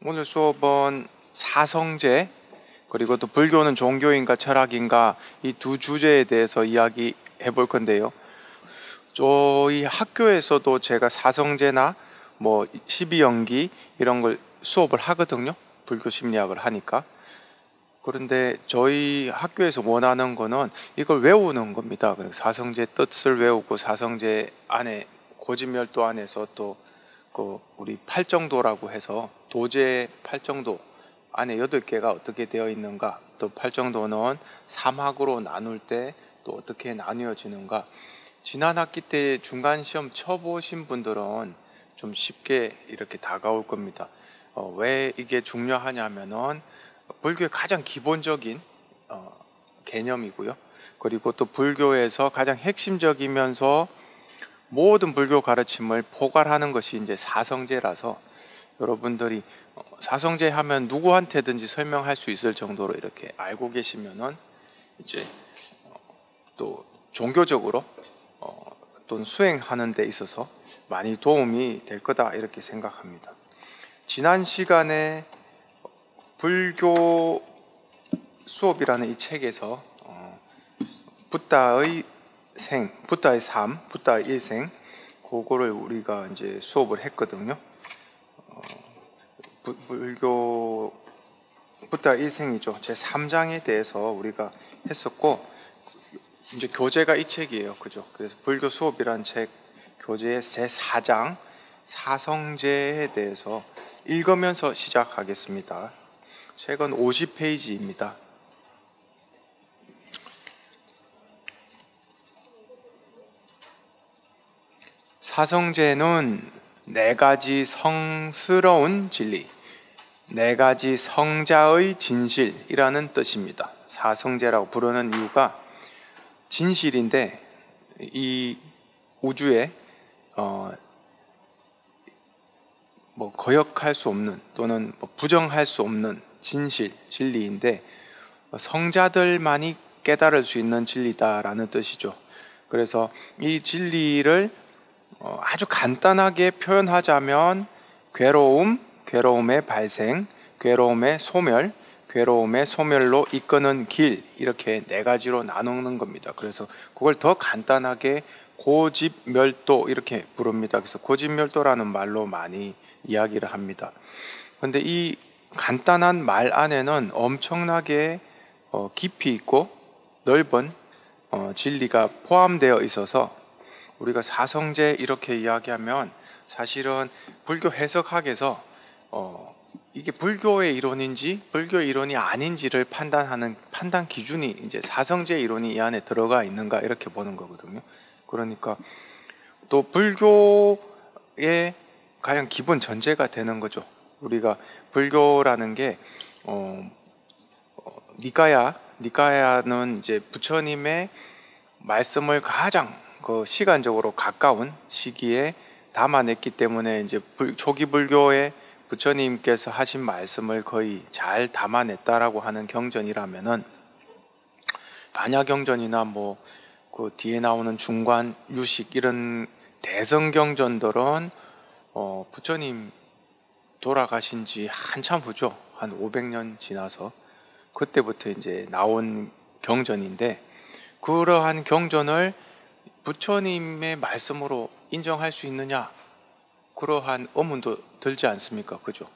오늘 수업은 사성제, 그리고 또 불교는 종교인가 철학인가, 이 두 주제에 대해서 이야기해 볼 건데요. 저희 학교에서도 제가 사성제나 뭐 12연기 이런 걸 수업을 하거든요. 불교 심리학을 하니까. 그런데 저희 학교에서 원하는 거는 이걸 외우는 겁니다. 사성제 뜻을 외우고, 사성제 안에 고진멸도 안에서 또 그 우리 팔정도라고 해서 도제 팔정도 안에 8개가 어떻게 되어 있는가, 또 팔정도는 3학으로 나눌 때 또 어떻게 나뉘어지는가. 지난 학기 때 중간 시험 쳐보신 분들은 좀 쉽게 이렇게 다가올 겁니다. 왜 이게 중요하냐면은 불교의 가장 기본적인 개념이고요. 그리고 또 불교에서 가장 핵심적이면서 모든 불교 가르침을 포괄하는 것이 이제 사성제라서, 여러분들이 사성제 하면 누구한테든지 설명할 수 있을 정도로 이렇게 알고 계시면은 이제 또 종교적으로 또는 수행하는 데 있어서 많이 도움이 될 거다, 이렇게 생각합니다. 지난 시간에 불교 수업이라는 이 책에서 붓다의 붓다의 삶, 붓다의 일생, 그거를 우리가 이제 수업을 했거든요. 불교 붓다의 일생이죠. 제 3장에 대해서 우리가 했었고, 이제 교재가 이 책이에요. 그죠? 그래서 불교 수업이라는 책 교재의 제 4장 사성제에 대해서 읽으면서 시작하겠습니다. 책은 50페이지입니다. 사성제는 4가지 성스러운 진리, 4가지 성자의 진실이라는 뜻입니다. 사성제라고 부르는 이유가 진실인데, 이 우주에 뭐 거역할 수 없는 또는 부정할 수 없는 진실, 진리인데, 성자들만이 깨달을 수 있는 진리다라는 뜻이죠. 그래서 이 진리를 아주 간단하게 표현하자면 괴로움, 괴로움의 발생, 괴로움의 소멸, 괴로움의 소멸로 이끄는 길, 이렇게 4가지로 나누는 겁니다. 그래서 그걸 더 간단하게 고집멸도 이렇게 부릅니다. 그래서 고집멸도라는 말로 많이 이야기를 합니다. 그런데 이 간단한 말 안에는 엄청나게 깊이 있고 넓은 진리가 포함되어 있어서, 우리가 사성제 이렇게 이야기하면 사실은 불교 해석학에서 이게 불교의 이론인지 불교의 이론이 아닌지를 판단하는 판단 기준이 이제 사성제 이론이 이 안에 들어가 있는가, 이렇게 보는 거거든요. 그러니까 또 불교의 가장 기본 전제가 되는 거죠. 우리가 불교라는 게 니까야는 이제 부처님의 말씀을 가장 시간적으로 가까운 시기에 담아냈기 때문에, 이제 초기 불교의 부처님께서 하신 말씀을 거의 잘 담아냈다라고 하는 경전이라면은, 반야경전이나 뭐 그 뒤에 나오는 중관, 유식 이런 대성경전들은 부처님 돌아가신 지 한참 후죠. 한 500년 지나서 그때부터 이제 나온 경전인데, 그러한 경전을 부처님의 말씀으로 인정할 수 있느냐, 그러한 의문도 들지 않습니까? 그죠?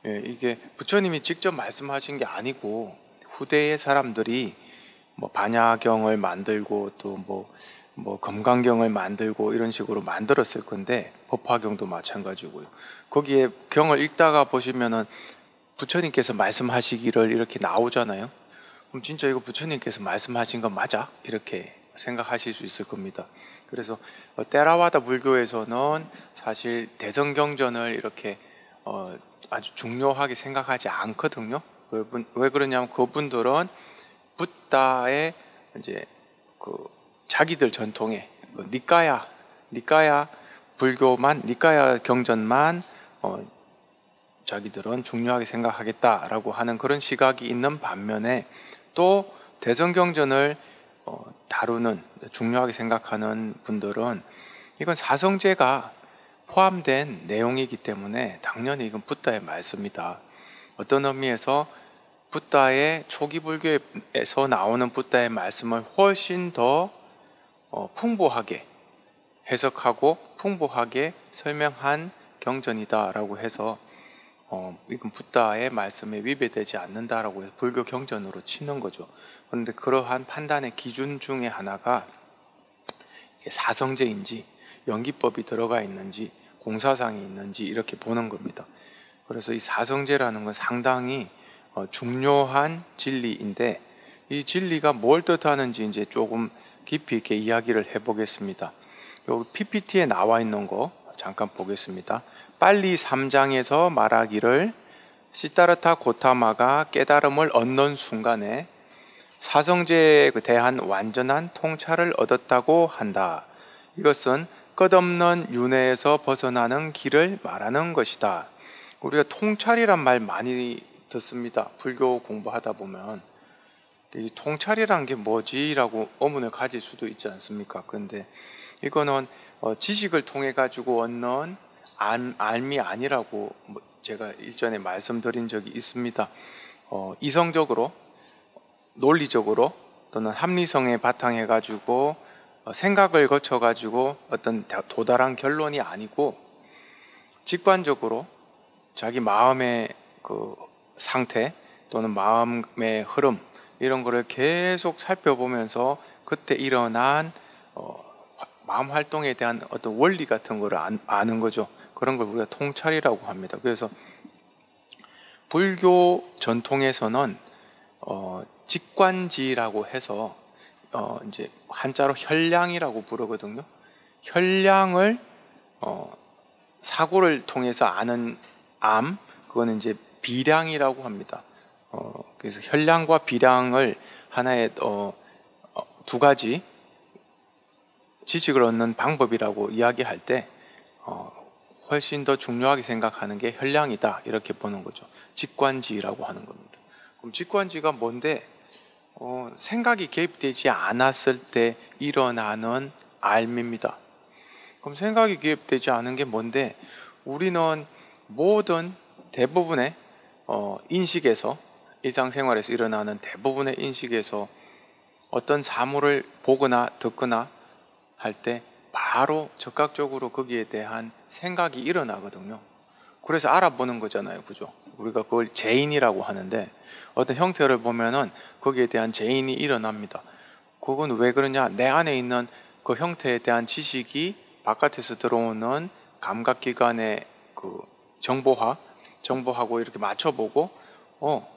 예, 이게 부처님이 직접 말씀하신 게 아니고 후대의 사람들이 뭐 반야경을 만들고 또 뭐 금강경을 만들고 이런 식으로 만들었을 건데, 법화경도 마찬가지고요. 거기에 경을 읽다가 보시면은 부처님께서 말씀하시기를 이렇게 나오잖아요. 그럼 진짜 이거 부처님께서 말씀하신 거 맞아? 이렇게 생각하실 수 있을 겁니다. 그래서 테라와다 불교에서는 사실 대성경전을 이렇게 아주 중요하게 생각하지 않거든요. 왜 그러냐면 그분들은 붓다의 이제 자기들 전통의 니까야 불교만, 니까야 경전만 자기들은 중요하게 생각하겠다라고 하는 그런 시각이 있는 반면에, 또 대성경전을 다루는, 중요하게 생각하는 분들은 이건 사성제가 포함된 내용이기 때문에 당연히 이건 붓다의 말씀이다. 어떤 의미에서 붓다의 초기 불교에서 나오는 붓다의 말씀을 훨씬 더 풍부하게 해석하고 풍부하게 설명한 경전이다라고 해서 이건 붓다의 말씀에 위배되지 않는다라고 해서 불교 경전으로 치는 거죠. 그런데 그러한 판단의 기준 중에 하나가 사성제인지 연기법이 들어가 있는지 공사상이 있는지 이렇게 보는 겁니다. 그래서 이 사성제라는 건 상당히 중요한 진리인데, 이 진리가 뭘 뜻하는지 이제 조금 깊이 있게 이야기를 해보겠습니다. 여기 PPT에 나와 있는 거 잠깐 보겠습니다. 빨리 3장에서 말하기를 시타르타 고타마가 깨달음을 얻는 순간에 사성제에 대한 완전한 통찰을 얻었다고 한다. 이것은 끝없는 윤회에서 벗어나는 길을 말하는 것이다. 우리가 통찰이란 말 많이 듣습니다. 불교 공부하다 보면 이 통찰이란 게 뭐지? 라고 의문을 가질 수도 있지 않습니까? 근데 이거는 지식을 통해 가지고 얻는 알미 아니라고 제가 일전에 말씀드린 적이 있습니다. 이성적으로, 논리적으로 또는 합리성에 바탕해 가지고 생각을 거쳐 가지고 어떤 도달한 결론이 아니고, 직관적으로 자기 마음의 그 상태 또는 마음의 흐름, 이런 거를 계속 살펴보면서 그때 일어난 마음 활동에 대한 어떤 원리 같은 거를 아는 거죠. 그런 걸 우리가 통찰이라고 합니다. 그래서 불교 전통에서는 직관지라고 해서 이제 한자로 혈량이라고 부르거든요. 혈량을 사고를 통해서 아는 암, 그거는 이제 비량이라고 합니다. 그래서 혈량과 비량을 하나의 두 가지 지식을 얻는 방법이라고 이야기할 때 훨씬 더 중요하게 생각하는 게 혈량이다, 이렇게 보는 거죠. 직관지라고 하는 겁니다. 그럼 직관지가 뭔데? 생각이 개입되지 않았을 때 일어나는 알미입니다. 그럼 생각이 개입되지 않은 게 뭔데? 우리는 모든 대부분의 인식에서, 일상생활에서 일어나는 대부분의 인식에서 어떤 사물을 보거나 듣거나 할 때 바로 즉각적으로 거기에 대한 생각이 일어나거든요. 그래서 알아보는 거잖아요. 그죠? 우리가 그걸 재인이라고 하는데, 어떤 형태를 보면은 거기에 대한 재인이 일어납니다. 그건 왜 그러냐? 내 안에 있는 그 형태에 대한 지식이 바깥에서 들어오는 감각기관의 그 정보하고 이렇게 맞춰보고,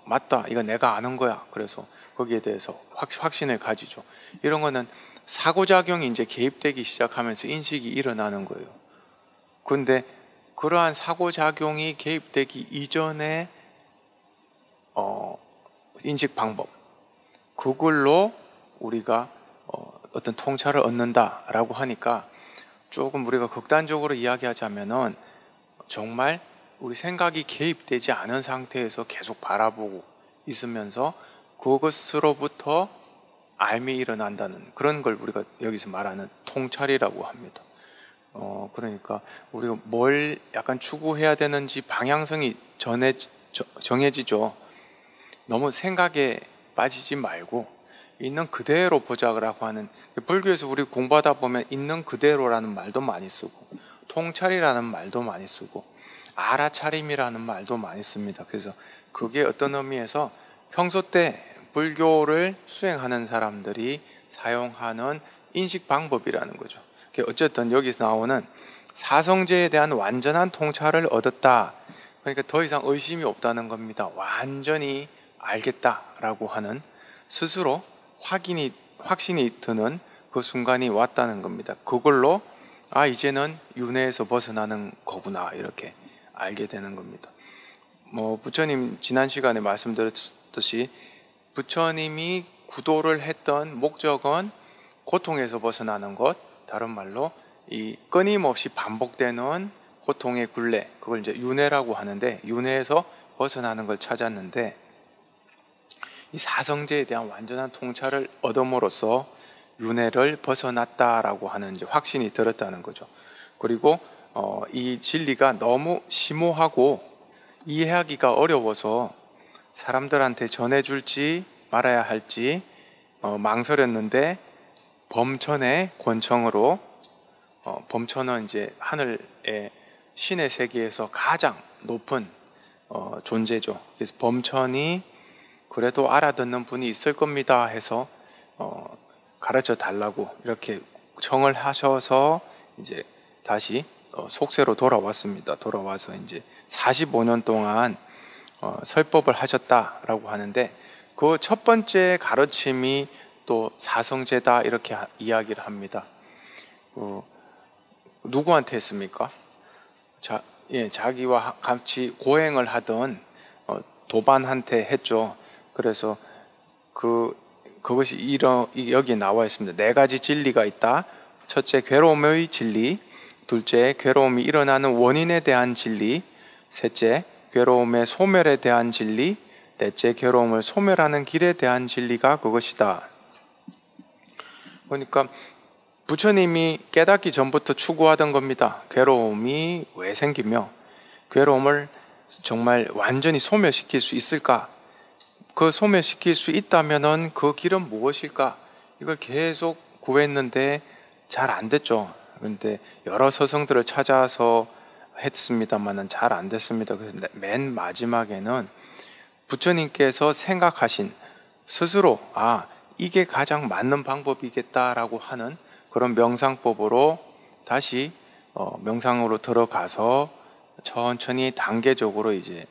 맞다, 이거 내가 아는 거야. 그래서 거기에 대해서 확신을 가지죠. 이런 거는 사고작용이 이제 개입되기 시작하면서 인식이 일어나는 거예요. 근데 그러한 사고작용이 개입되기 이전에 인식 방법, 그걸로 우리가 어떤 통찰을 얻는다라고 하니까, 조금 우리가 극단적으로 이야기하자면은 정말 우리 생각이 개입되지 않은 상태에서 계속 바라보고 있으면서 그것으로부터 알미 일어난다는 그런 걸 우리가 여기서 말하는 통찰이라고 합니다. 그러니까 우리가 뭘 약간 추구해야 되는지 방향성이 정해지죠. 너무 생각에 빠지지 말고 있는 그대로 보자라고 하는, 불교에서 우리 공부하다 보면 있는 그대로라는 말도 많이 쓰고 통찰이라는 말도 많이 쓰고 알아차림이라는 말도 많이 씁니다. 그래서 그게 어떤 의미에서 평소 때 불교를 수행하는 사람들이 사용하는 인식 방법이라는 거죠. 어쨌든 여기서 나오는 사성제에 대한 완전한 통찰을 얻었다, 그러니까 더 이상 의심이 없다는 겁니다. 완전히 알겠다라고 하는, 스스로 확신이 드는 그 순간이 왔다는 겁니다. 그걸로 이제는 윤회에서 벗어나는 거구나, 이렇게 알게 되는 겁니다. 부처님 지난 시간에 말씀드렸듯이 부처님이 구도를 했던 목적은 고통에서 벗어나는 것, 다른 말로 이 끊임없이 반복되는 고통의 굴레, 그걸 이제 윤회라고 하는데, 윤회에서 벗어나는 걸 찾았는데, 이 사성제에 대한 완전한 통찰을 얻음으로써 윤회를 벗어났다라고 하는 이제 확신이 들었다는 거죠. 그리고 이 진리가 너무 심오하고 이해하기가 어려워서 사람들한테 전해줄지 말아야 할지 망설였는데 범천의 권청으로 범천은 이제 하늘의 신의 세계에서 가장 높은 존재죠. 그래서 범천이 그래도 알아듣는 분이 있을 겁니다 해서 가르쳐 달라고 이렇게 청을 하셔서 이제 다시 속세로 돌아왔습니다. 돌아와서 이제 45년 동안 설법을 하셨다라고 하는데 그 첫 번째 가르침이 또 사성제다 이렇게 이야기를 합니다. 누구한테 했습니까? 자기와 같이 고행을 하던 도반한테 했죠. 그래서 그것이 여기에 나와 있습니다. 네 가지 진리가 있다. 첫째, 괴로움의 진리. 둘째, 괴로움이 일어나는 원인에 대한 진리. 셋째, 괴로움의 소멸에 대한 진리. 넷째, 괴로움을 소멸하는 길에 대한 진리가 그것이다. 그러니까 부처님이 깨닫기 전부터 추구하던 겁니다. 괴로움이 왜 생기며 괴로움을 정말 완전히 소멸시킬 수 있을까? 그 소멸시킬 수 있다면은 그 길은 무엇일까? 이걸 계속 구했는데 잘 안 됐죠. 그런데 여러 서성들을 찾아서 했습니다만은 잘 안 됐습니다. 그래서 맨 마지막에는 부처님께서 생각하신 스스로 이게 가장 맞는 방법이겠다라고 하는 그런 명상법으로 다시 명상으로 들어가서 천천히 단계적으로 이제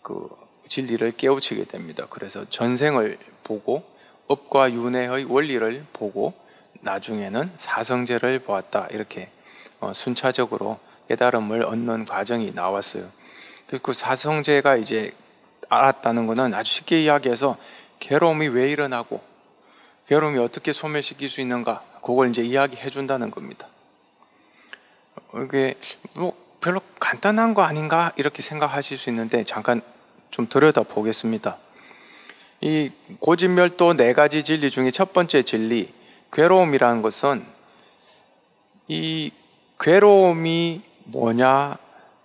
그 진리를 깨우치게 됩니다. 그래서 전생을 보고 업과 윤회의 원리를 보고 나중에는 사성제를 보았다. 이렇게 순차적으로 깨달음을 얻는 과정이 나왔어요. 그 사성제가 이제 알았다는 것은 아주 쉽게 이야기해서 괴로움이 왜 일어나고 괴로움이 어떻게 소멸시킬 수 있는가, 그걸 이제 이야기해 준다는 겁니다. 이게 별로 간단한 거 아닌가 이렇게 생각하실 수 있는데 잠깐 좀 들여다 보겠습니다. 이 고진멸도 네 가지 진리 중에 첫 번째 진리, 괴로움이라는 것은 이 괴로움이 뭐냐,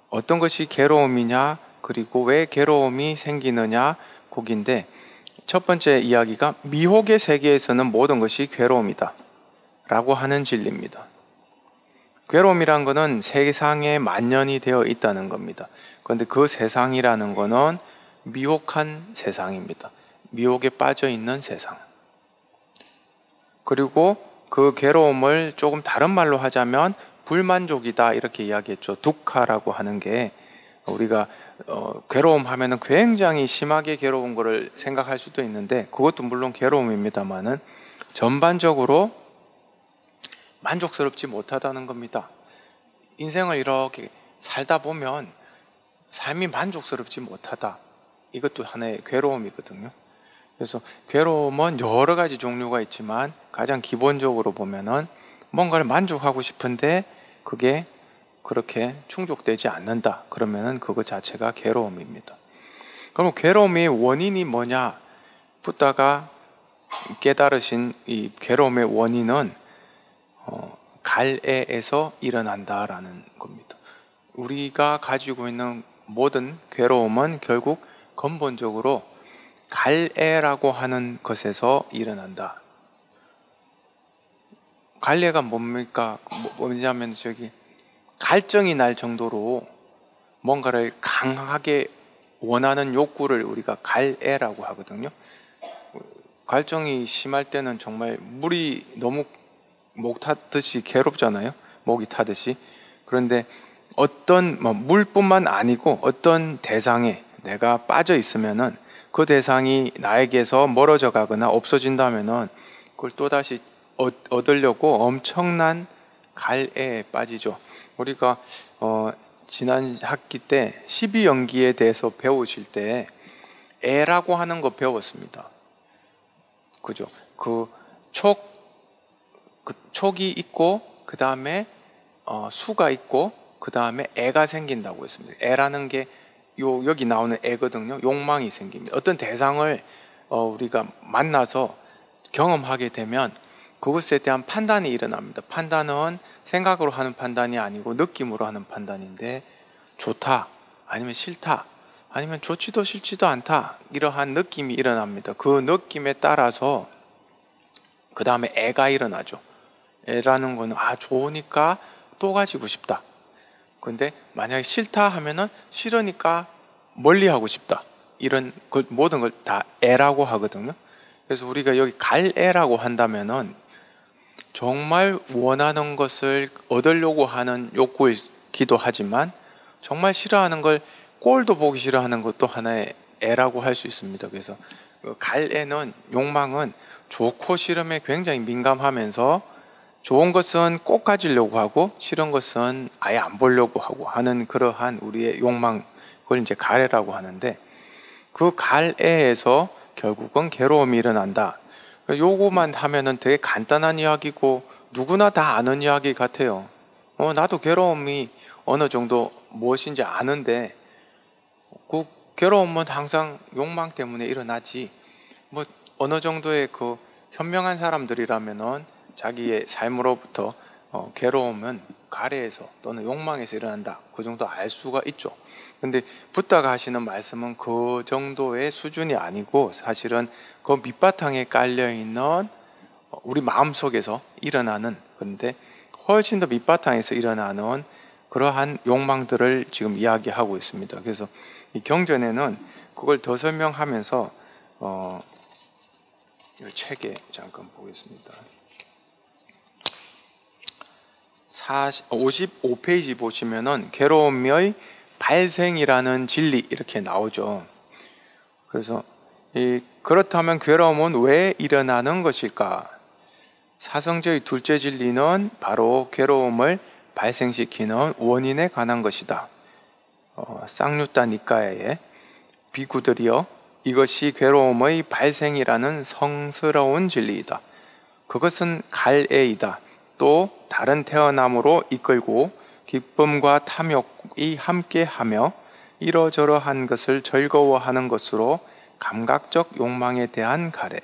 어떤 것이 괴로움이냐, 그리고 왜 괴로움이 생기느냐, 거기인데 첫 번째 이야기가 미혹의 세계에서는 모든 것이 괴로움이다 라고 하는 진리입니다. 괴로움이란 것은 세상에 만연이 되어 있다는 겁니다. 그런데 그 세상이라는 것은 미혹한 세상입니다. 미혹에 빠져 있는 세상. 그리고 그 괴로움을 조금 다른 말로 하자면 불만족이다 이렇게 이야기했죠. 두카라고 하는 게 우리가 괴로움 하면은 굉장히 심하게 괴로운 거를 생각할 수도 있는데 그것도 물론 괴로움입니다만은 전반적으로 만족스럽지 못하다는 겁니다. 인생을 이렇게 살다 보면 삶이 만족스럽지 못하다. 이것도 하나의 괴로움이거든요. 그래서 괴로움은 여러 가지 종류가 있지만 가장 기본적으로 보면은 뭔가를 만족하고 싶은데 그게 그렇게 충족되지 않는다. 그러면은 그거 자체가 괴로움입니다. 그럼 괴로움의 원인이 뭐냐? 붓다가 깨달으신 이 괴로움의 원인은 갈애에서 일어난다라는 겁니다. 우리가 가지고 있는 모든 괴로움은 결국 근본적으로 갈애라고 하는 것에서 일어난다. 갈애가 뭡니까? 뭐냐면 갈증이 날 정도로 뭔가를 강하게 원하는 욕구를 우리가 갈애라고 하거든요. 갈증이 심할 때는 정말 물이 너무 목 타듯이 괴롭잖아요. 목이 타듯이. 그런데 어떤 물뿐만 아니고 어떤 대상에 내가 빠져 있으면은 그 대상이 나에게서 멀어져 가거나 없어진다면은 그걸 또다시 얻으려고 엄청난 갈애에 빠지죠. 우리가 지난 학기 때 12연기에 대해서 배우실 때 애라고 하는 거 배웠습니다. 그죠? 그 촉이 있고 그 다음에 수가 있고 그 다음에 애가 생긴다고 했습니다. 애라는 게 여기 나오는 애거든요. 욕망이 생깁니다. 어떤 대상을 우리가 만나서 경험하게 되면 그것에 대한 판단이 일어납니다. 판단은 생각으로 하는 판단이 아니고 느낌으로 하는 판단인데, 좋다, 아니면 싫다, 아니면 좋지도 싫지도 않다, 이러한 느낌이 일어납니다. 그 느낌에 따라서 그 다음에 애가 일어나죠. 애라는 거는 좋으니까 또 가지고 싶다. 근데 만약에 싫다 하면은 싫으니까 멀리 하고 싶다. 이런 모든 걸 다 애라고 하거든요. 그래서 우리가 여기 갈 애라고 한다면은 정말 원하는 것을 얻으려고 하는 욕구이기도 하지만, 정말 싫어하는 걸, 꼴도 보기 싫어하는 것도 하나의 애라고 할 수 있습니다. 그래서 갈 애는, 욕망은 좋고 싫음에 굉장히 민감하면서 좋은 것은 꼭 가지려고 하고 싫은 것은 아예 안 보려고 하고 하는 그러한 우리의 욕망, 그걸 이제 갈애라고 하는데, 그 갈애에서 결국은 괴로움이 일어난다. 요거만 하면은 되게 간단한 이야기고 누구나 다 아는 이야기 같아요. 나도 괴로움이 어느 정도 무엇인지 아는데, 그 괴로움은 항상 욕망 때문에 일어나지. 뭐 어느 정도의 그 현명한 사람들이라면은 자기의 삶으로부터 괴로움은 가래에서 또는 욕망에서 일어난다, 그 정도 알 수가 있죠. 근데 붓다가 하시는 말씀은 그 정도의 수준이 아니고, 사실은 그 밑바탕에 깔려있는 우리 마음속에서 일어나는, 그런데 훨씬 더 밑바탕에서 일어나는 그러한 욕망들을 지금 이야기하고 있습니다. 그래서 이 경전에는 그걸 더 설명하면서 이 책에 잠깐 보겠습니다. 55페이지 보시면은 괴로움의 발생이라는 진리 이렇게 나오죠. 그래서 그렇다면 괴로움은 왜 일어나는 것일까? 사성제의 둘째 진리는 바로 괴로움을 발생시키는 원인에 관한 것이다. 쌍유타 니까야의 비구들이여, 이것이 괴로움의 발생이라는 성스러운 진리이다. 그것은 갈애이다. 또 다른 태어남으로 이끌고 기쁨과 탐욕이 함께하며 이러저러한 것을 즐거워하는 것으로 감각적 욕망에 대한 갈애,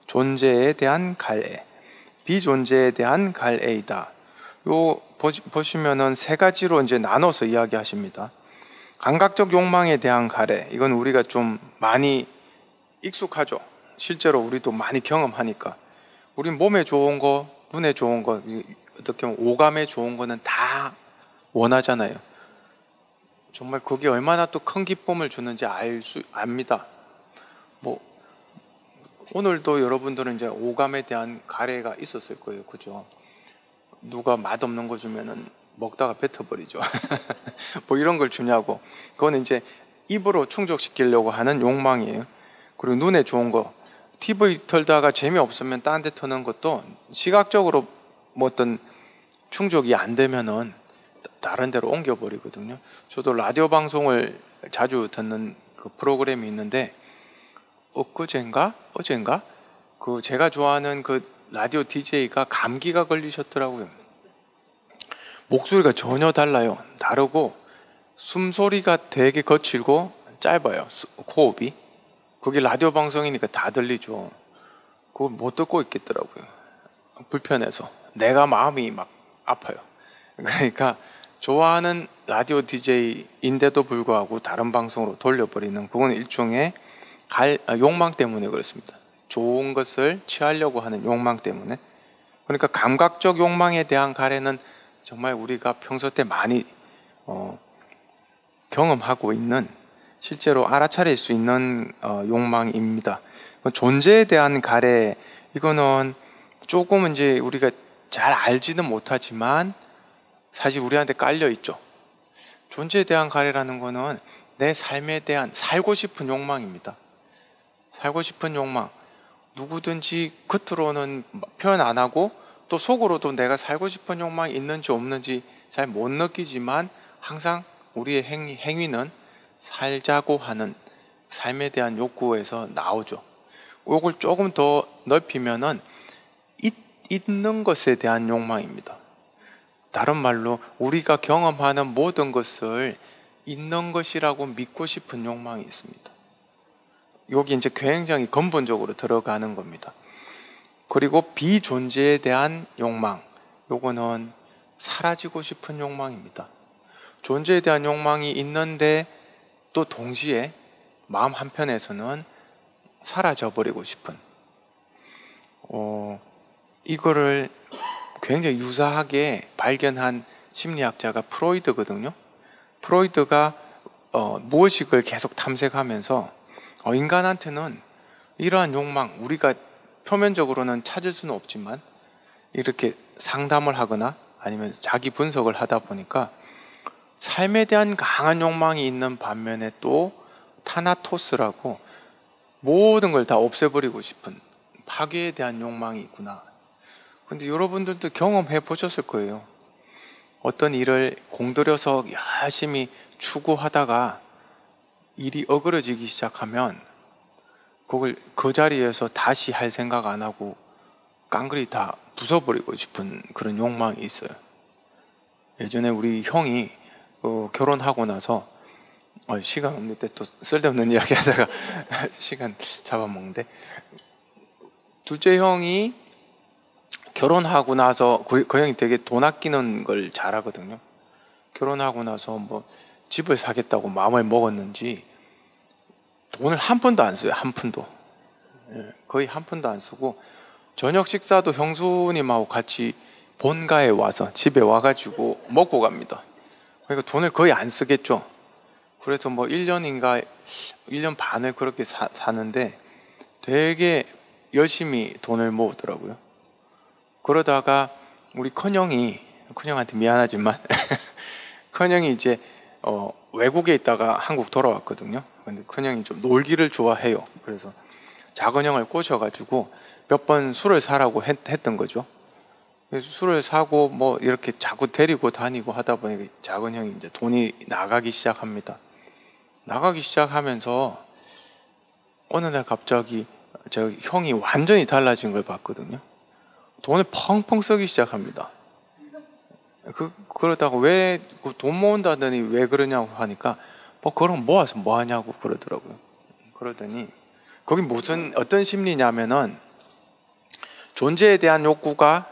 존재에 대한 갈애, 비존재에 대한 갈애이다. 요 보시면은 세 가지로 이제 나눠서 이야기하십니다. 감각적 욕망에 대한 갈애, 이건 우리가 좀 많이 익숙하죠. 실제로 우리도 많이 경험하니까. 우리 몸에 좋은 거, 눈에 좋은 거, 어떻게 보면 오감에 좋은 거는 다 원하잖아요. 정말 그게 얼마나 또 큰 기쁨을 주는지 압니다. 뭐 오늘도 여러분들은 이제 오감에 대한 갈애가 있었을 거예요, 그죠? 누가 맛없는 거 주면은 먹다가 뱉어버리죠. 뭐 이런 걸 주냐고. 그건 이제 입으로 충족시키려고 하는 욕망이에요. 그리고 눈에 좋은 거, TV 틀다가 재미없으면 딴 데 트는 것도 시각적으로 뭐 어떤 충족이 안 되면은 다른 데로 옮겨버리거든요. 저도 라디오 방송을 자주 듣는 그 프로그램이 있는데, 어젠가 그 제가 좋아하는 그 라디오 DJ가 감기가 걸리셨더라고요. 목소리가 전혀 달라요. 다르고 숨소리가 되게 거칠고 짧아요. 호흡이. 그게 라디오 방송이니까 다 들리죠. 그걸 못 듣고 있겠더라고요. 불편해서. 내가 마음이 막 아파요. 그러니까 좋아하는 라디오 DJ인데도 불구하고 다른 방송으로 돌려버리는, 그건 일종의 욕망 때문에 그렇습니다. 좋은 것을 취하려고 하는 욕망 때문에. 그러니까 감각적 욕망에 대한 갈애는 정말 우리가 평소 때 많이 경험하고 있는, 실제로 알아차릴 수 있는 욕망입니다. 존재에 대한 갈애, 이거는 조금 이제 우리가 잘 알지는 못하지만 사실 우리한테 깔려 있죠. 존재에 대한 갈애라는 거는 내 삶에 대한 살고 싶은 욕망입니다. 살고 싶은 욕망. 누구든지 겉으로는 표현 안 하고 또 속으로도 내가 살고 싶은 욕망이 있는지 없는지 잘 못 느끼지만, 항상 우리의 행위는 살자고 하는 삶에 대한 욕구에서 나오죠. 이걸 조금 더 넓히면은 있는 것에 대한 욕망입니다. 다른 말로 우리가 경험하는 모든 것을 있는 것이라고 믿고 싶은 욕망이 있습니다. 여기 이제 굉장히 근본적으로 들어가는 겁니다. 그리고 비존재에 대한 욕망, 요거는 사라지고 싶은 욕망입니다. 존재에 대한 욕망이 있는데 또 동시에 마음 한편에서는 사라져버리고 싶은, 이거를 굉장히 유사하게 발견한 심리학자가 프로이드거든요. 프로이드가 무의식을 계속 탐색하면서 인간한테는 이러한 욕망, 우리가 표면적으로는 찾을 수는 없지만 이렇게 상담을 하거나 아니면 자기 분석을 하다 보니까 삶에 대한 강한 욕망이 있는 반면에 또 타나토스라고 모든 걸 다 없애버리고 싶은 파괴에 대한 욕망이 있구나. 근데 여러분들도 경험해 보셨을 거예요. 어떤 일을 공들여서 열심히 추구하다가 일이 어그러지기 시작하면 그걸 그 자리에서 다시 할 생각 안 하고 깡그리 다 부숴버리고 싶은 그런 욕망이 있어요. 예전에 우리 형이 결혼하고 나서 시간 없는데 또 쓸데없는 이야기 하다가 시간 잡아먹는데, 둘째 형이 결혼하고 나서 그 형이 되게 돈 아끼는 걸 잘하거든요. 결혼하고 나서 뭐 집을 사겠다고 마음을 먹었는지 돈을 한 푼도 안 써요. 한 푼도. 거의 한 푼도 안 쓰고 저녁 식사도 형수님하고 같이 본가에 와서 집에 와가지고 먹고 갑니다. 그러니까 돈을 거의 안 쓰겠죠. 그래서 뭐 1년인가 1년 반을 그렇게 사는데 되게 열심히 돈을 모으더라고요. 그러다가 우리 큰형한테 미안하지만 큰형이 이제 외국에 있다가 한국 돌아왔거든요. 근데 큰형이 좀 놀기를 좋아해요. 그래서 작은 형을 꼬셔가지고 몇 번 술을 사라고 했던 거죠. 그래서 술을 사고 뭐 이렇게 자꾸 데리고 다니고 하다 보니까 작은 형이 이제 돈이 나가기 시작합니다. 나가기 시작하면서 어느 날 갑자기 저 형이 완전히 달라진 걸 봤거든요. 돈을 펑펑 쓰기 시작합니다. 그러다가 왜 돈 모은다더니 왜 그러냐고 하니까 뭐 그럼 모아서 뭐 하냐고 그러더라고요. 그러더니 거기 어떤 심리냐면은 존재에 대한 욕구가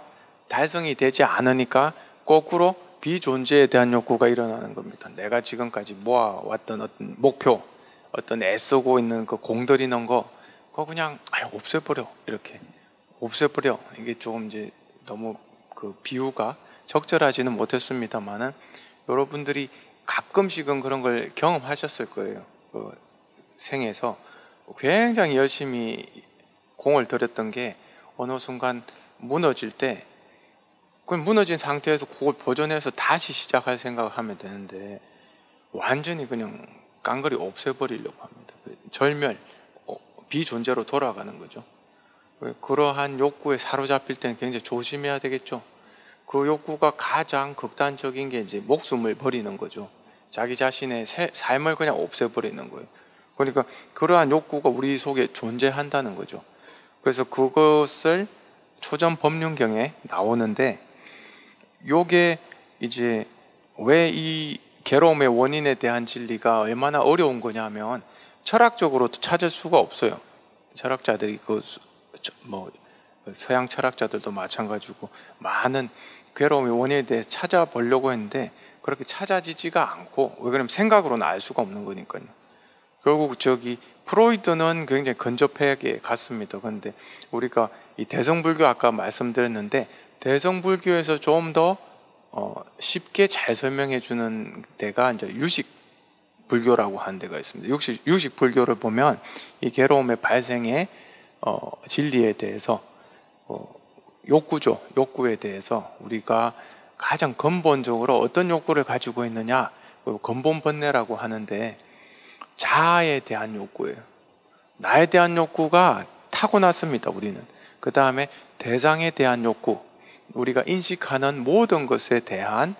달성이 되지 않으니까 거꾸로 비존재에 대한 욕구가 일어나는 겁니다. 내가 지금까지 모아왔던 어떤 목표, 어떤 애쓰고 있는 그 공들이는 거, 그거 그냥 없애버려. 이렇게 없애버려. 이게 조금 이제 너무 그 비유가 적절하지는 못했습니다만은 여러분들이 가끔씩은 그런 걸 경험하셨을 거예요. 그 생에서 굉장히 열심히 공을 들였던 게 어느 순간 무너질 때, 그 무너진 상태에서 그걸 보존해서 다시 시작할 생각을 하면 되는데 완전히 그냥 깡그리 없애버리려고 합니다. 절멸, 비존재로 돌아가는 거죠. 그러한 욕구에 사로잡힐 때는 굉장히 조심해야 되겠죠. 그 욕구가 가장 극단적인 게 이제 목숨을 버리는 거죠. 자기 자신의 삶을 그냥 없애버리는 거예요. 그러니까 그러한 욕구가 우리 속에 존재한다는 거죠. 그래서 그것을 초전 법륜경에 나오는데, 요게 이제 왜 이 괴로움의 원인에 대한 진리가 얼마나 어려운 거냐면 철학적으로도 찾을 수가 없어요. 철학자들이 뭐 서양 철학자들도 마찬가지고 많은 괴로움의 원인에 대해 찾아보려고 했는데 그렇게 찾아지지가 않고, 왜 그러면 생각으로는 알 수가 없는 거니까요. 결국 프로이드는 굉장히 근접하게 갔습니다. 그런데 우리가 이 대성불교 아까 말씀드렸는데 대성불교에서 좀 더 쉽게 잘 설명해 주는 데가 이제 유식불교라고 하는 데가 있습니다. 유식불교를 보면 이 괴로움의 발생의 진리에 대해서 욕구에 대해서 우리가 가장 근본적으로 어떤 욕구를 가지고 있느냐, 근본 번뇌라고 하는데 자아에 대한 욕구예요. 나에 대한 욕구가 타고났습니다. 우리는. 그 다음에 대상에 대한 욕구, 우리가 인식하는 모든 것에 대한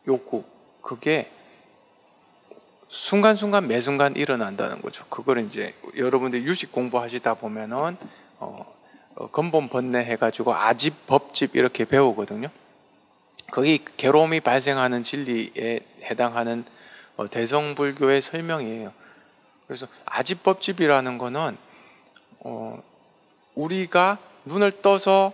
욕구, 그게 순간순간 매순간 일어난다는 거죠. 그걸 이제 여러분들 유식 공부하시다 보면은 근본 번뇌 해가지고 아집, 법집 이렇게 배우거든요. 거기 괴로움이 발생하는 진리에 해당하는 대성불교의 설명이에요. 그래서 아집법집이라는 거는 우리가 눈을 떠서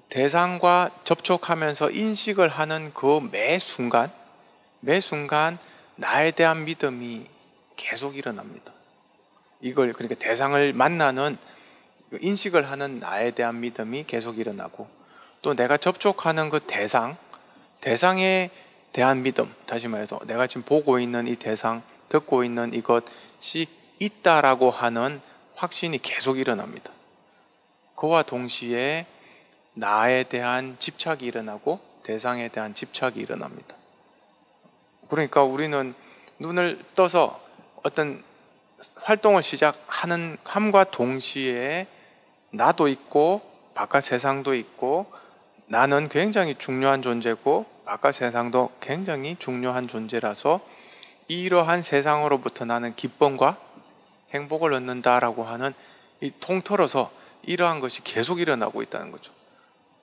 대상과 접촉하면서 인식을 하는 그 매 순간 나에 대한 믿음이 계속 일어납니다. 이걸 그러니까 대상을 만나는 인식을 하는 나에 대한 믿음이 계속 일어나고, 또 내가 접촉하는 그 대상에 대한 믿음, 다시 말해서 내가 지금 보고 있는 이 대상, 듣고 있는 이것이 있다라고 하는 확신이 계속 일어납니다. 그와 동시에 나에 대한 집착이 일어나고 대상에 대한 집착이 일어납니다. 그러니까 우리는 눈을 떠서 어떤 활동을 시작하는 함과 동시에 나도 있고 바깥 세상도 있고, 나는 굉장히 중요한 존재고 바깥 세상도 굉장히 중요한 존재라서 이러한 세상으로부터 나는 기쁨과 행복을 얻는다라고 하는 이 통틀어서 이러한 것이 계속 일어나고 있다는 거죠.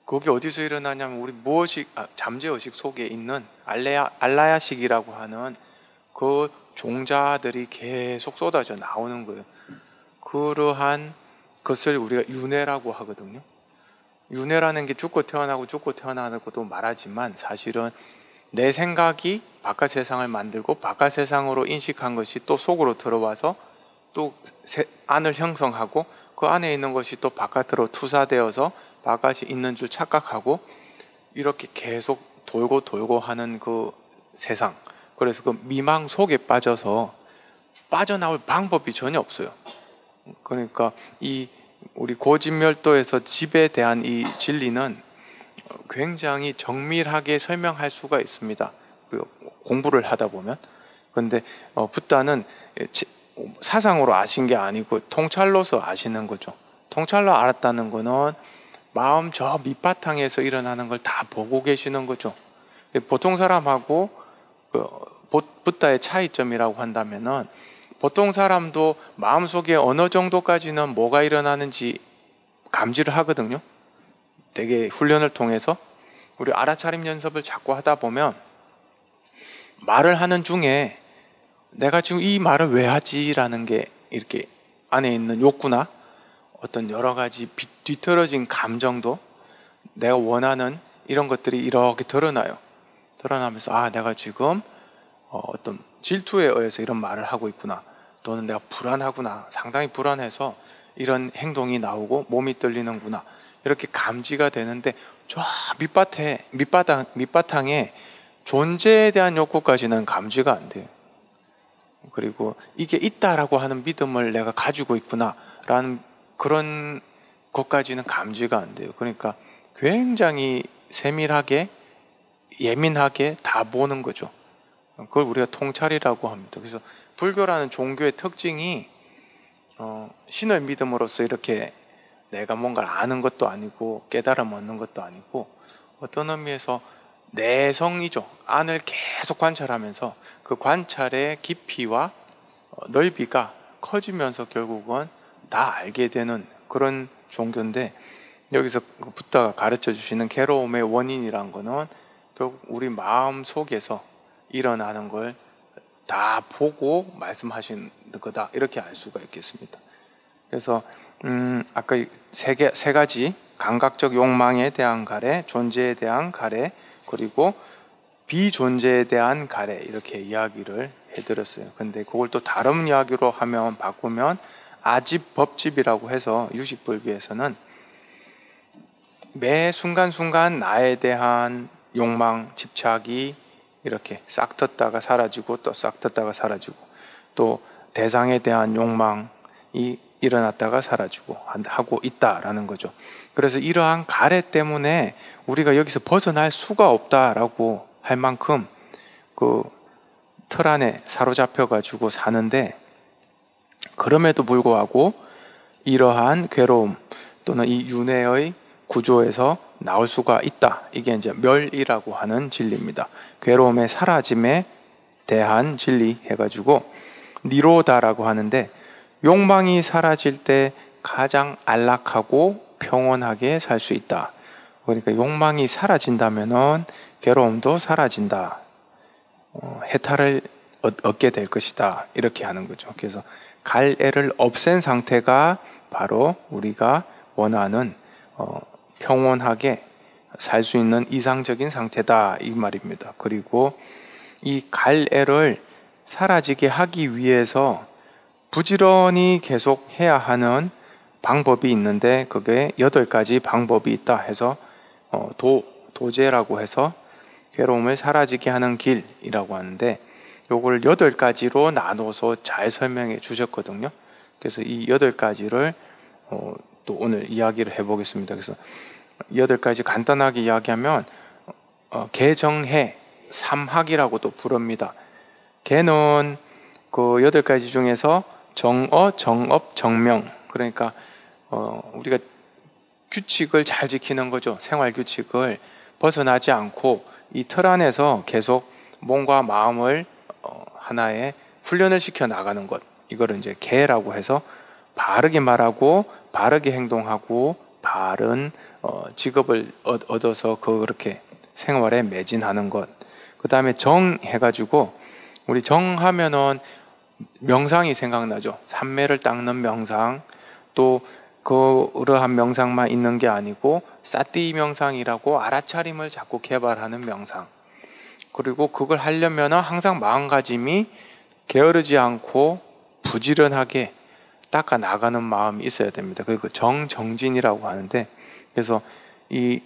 그게 어디서 일어나냐면 우리 잠재의식 속에 있는 알라야식이라고 하는 그 종자들이 계속 쏟아져 나오는 거예요. 그러한 것을 우리가 윤회라고 하거든요. 윤회라는 게 죽고 태어나는 것도 말하지만, 사실은 내 생각이 바깥 세상을 만들고 바깥 세상으로 인식한 것이 또 속으로 들어와서 또 안을 형성하고, 그 안에 있는 것이 또 바깥으로 투사되어서 바깥이 있는 줄 착각하고, 이렇게 계속 돌고 하는 그 세상. 그래서 그 미망 속에 빠져서 빠져나올 방법이 전혀 없어요. 그러니까 이 우리 고진멸도에서 집에 대한 이 진리는 굉장히 정밀하게 설명할 수가 있습니다. 공부를 하다 보면. 그런데 붓다는 사상으로 아신 게 아니고 통찰로서 아시는 거죠. 통찰로 알았다는 거는 마음 저 밑바탕에서 일어나는 걸 다 보고 계시는 거죠. 보통 사람하고 붓다의 차이점이라고 한다면은, 보통 사람도 마음속에 어느 정도까지는 뭐가 일어나는지 감지를 하거든요. 되게 훈련을 통해서. 우리 알아차림 연습을 자꾸 하다 보면 말을 하는 중에 내가 지금 이 말을 왜 하지라는 게 이렇게 안에 있는 욕구나 어떤 여러 가지 뒤틀어진 감정도, 내가 원하는 이런 것들이 이렇게 드러나요. 드러나면서 내가 지금 어떤 질투에 의해서 이런 말을 하고 있구나, 또는 내가 불안하구나, 상당히 불안해서 이런 행동이 나오고 몸이 떨리는구나, 이렇게 감지가 되는데, 저 밑바탕에 존재에 대한 욕구까지는 감지가 안 돼요. 그리고 이게 있다라고 하는 믿음을 내가 가지고 있구나라는 그런 것까지는 감지가 안 돼요. 그러니까 굉장히 세밀하게 예민하게 다 보는 거죠. 그걸 우리가 통찰이라고 합니다. 그래서 불교라는 종교의 특징이 신을 믿음으로써 이렇게 내가 뭔가를 아는 것도 아니고 깨달음 얻는 것도 아니고, 어떤 의미에서 내성이죠. 안을 계속 관찰하면서 그 관찰의 깊이와 넓이가 커지면서 결국은 다 알게 되는 그런 종교인데, 여기서 붓다가 가르쳐 주시는 괴로움의 원인이란 거는 결국 우리 마음 속에서 일어나는 걸 다 보고 말씀하신 거다, 이렇게 알 수가 있겠습니다. 그래서 아까 세 가지 감각적 욕망에 대한 가래, 존재에 대한 가래, 그리고 비존재에 대한 가래, 이렇게 이야기를 해드렸어요. 근데 그걸 또 다른 이야기로 바꾸면 아집 법집이라고 해서 유식불교에서는 매 순간순간 나에 대한 욕망, 집착이 이렇게 싹 텄다가 사라지고 또 싹 텄다가 사라지고, 또 대상에 대한 욕망이 일어났다가 사라지고 하고 있다라는 거죠. 그래서 이러한 가래 때문에 우리가 여기서 벗어날 수가 없다라고 할 만큼 그 틀 안에 사로잡혀 가지고 사는데, 그럼에도 불구하고 이러한 괴로움 또는 이 윤회의 구조에서 나올 수가 있다. 이게 이제 멸이라고 하는 진리입니다. 괴로움의 사라짐에 대한 진리 해가지고 니로다라고 하는데, 욕망이 사라질 때 가장 안락하고 평온하게 살 수 있다. 그러니까 욕망이 사라진다면은 괴로움도 사라진다. 해탈을 얻게 될 것이다. 이렇게 하는 거죠. 그래서 갈애를 없앤 상태가 바로 우리가 원하는 평온하게 살 수 있는 이상적인 상태다 이 말입니다. 그리고 이 갈애를 사라지게 하기 위해서 부지런히 계속 해야 하는 방법이 있는데 그게 8가지 방법이 있다 해서 도제라고 해서 괴로움을 사라지게 하는 길이라고 하는데 요걸 8가지로 나눠서 잘 설명해 주셨거든요. 그래서 이 8가지를 또 오늘 이야기를 해보겠습니다. 그래서 8가지 간단하게 이야기하면 개정해 삼학이라고도 부릅니다. 개는 그 8가지 중에서 정어, 정업, 정명, 그러니까 우리가 규칙을 잘 지키는 거죠. 생활 규칙을 벗어나지 않고 이 틀 안에서 계속 몸과 마음을 하나의 훈련을 시켜 나가는 것, 이거를 이제 개라고 해서 바르게 말하고 바르게 행동하고 바른 직업을 얻어서 그렇게 생활에 매진하는 것. 그 다음에 정 해가지고 우리 정 하면은 명상이 생각나죠. 삼매를 닦는 명상, 또 그러한 명상만 있는 게 아니고 사띠 명상이라고 알아차림을 자꾸 개발하는 명상. 그리고 그걸 하려면 항상 마음가짐이 게으르지 않고 부지런하게 닦아 나가는 마음이 있어야 됩니다. 그리고 정진이라고 하는데, 그래서 이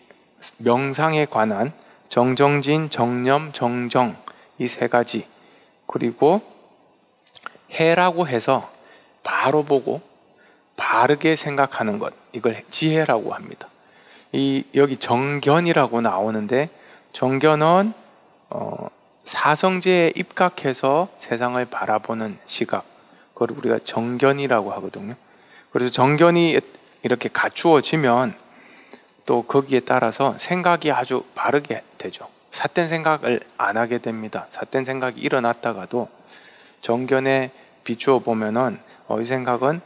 명상에 관한 정정진, 정념, 정정 이 3가지, 그리고 해라고 해서 바로 보고 바르게 생각하는 것, 이걸 지혜라고 합니다. 여기 정견이라고 나오는데 정견은 사성제에 입각해서 세상을 바라보는 시각, 그걸 우리가 정견이라고 하거든요. 그래서 정견이 이렇게 갖추어지면 또 거기에 따라서 생각이 아주 바르게 되죠. 삿된 생각을 안 하게 됩니다. 삿된 생각이 일어났다가도 정견에 비추어 보면은 이 생각은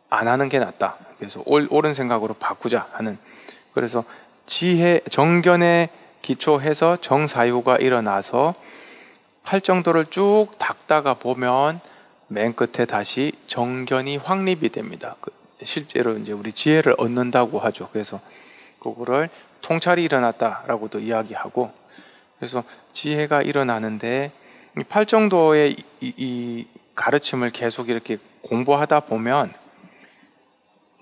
안 하는 게 낫다. 그래서 옳은 생각으로 바꾸자 하는. 그래서 지혜, 정견에 기초해서 정사유가 일어나서 팔정도를 쭉 닦다가 보면 맨 끝에 다시 정견이 확립이 됩니다. 실제로 이제 우리 지혜를 얻는다고 하죠. 그래서 그거를 통찰이 일어났다라고도 이야기하고, 그래서 지혜가 일어나는데 이 팔정도의 이 가르침을 계속 이렇게 공부하다 보면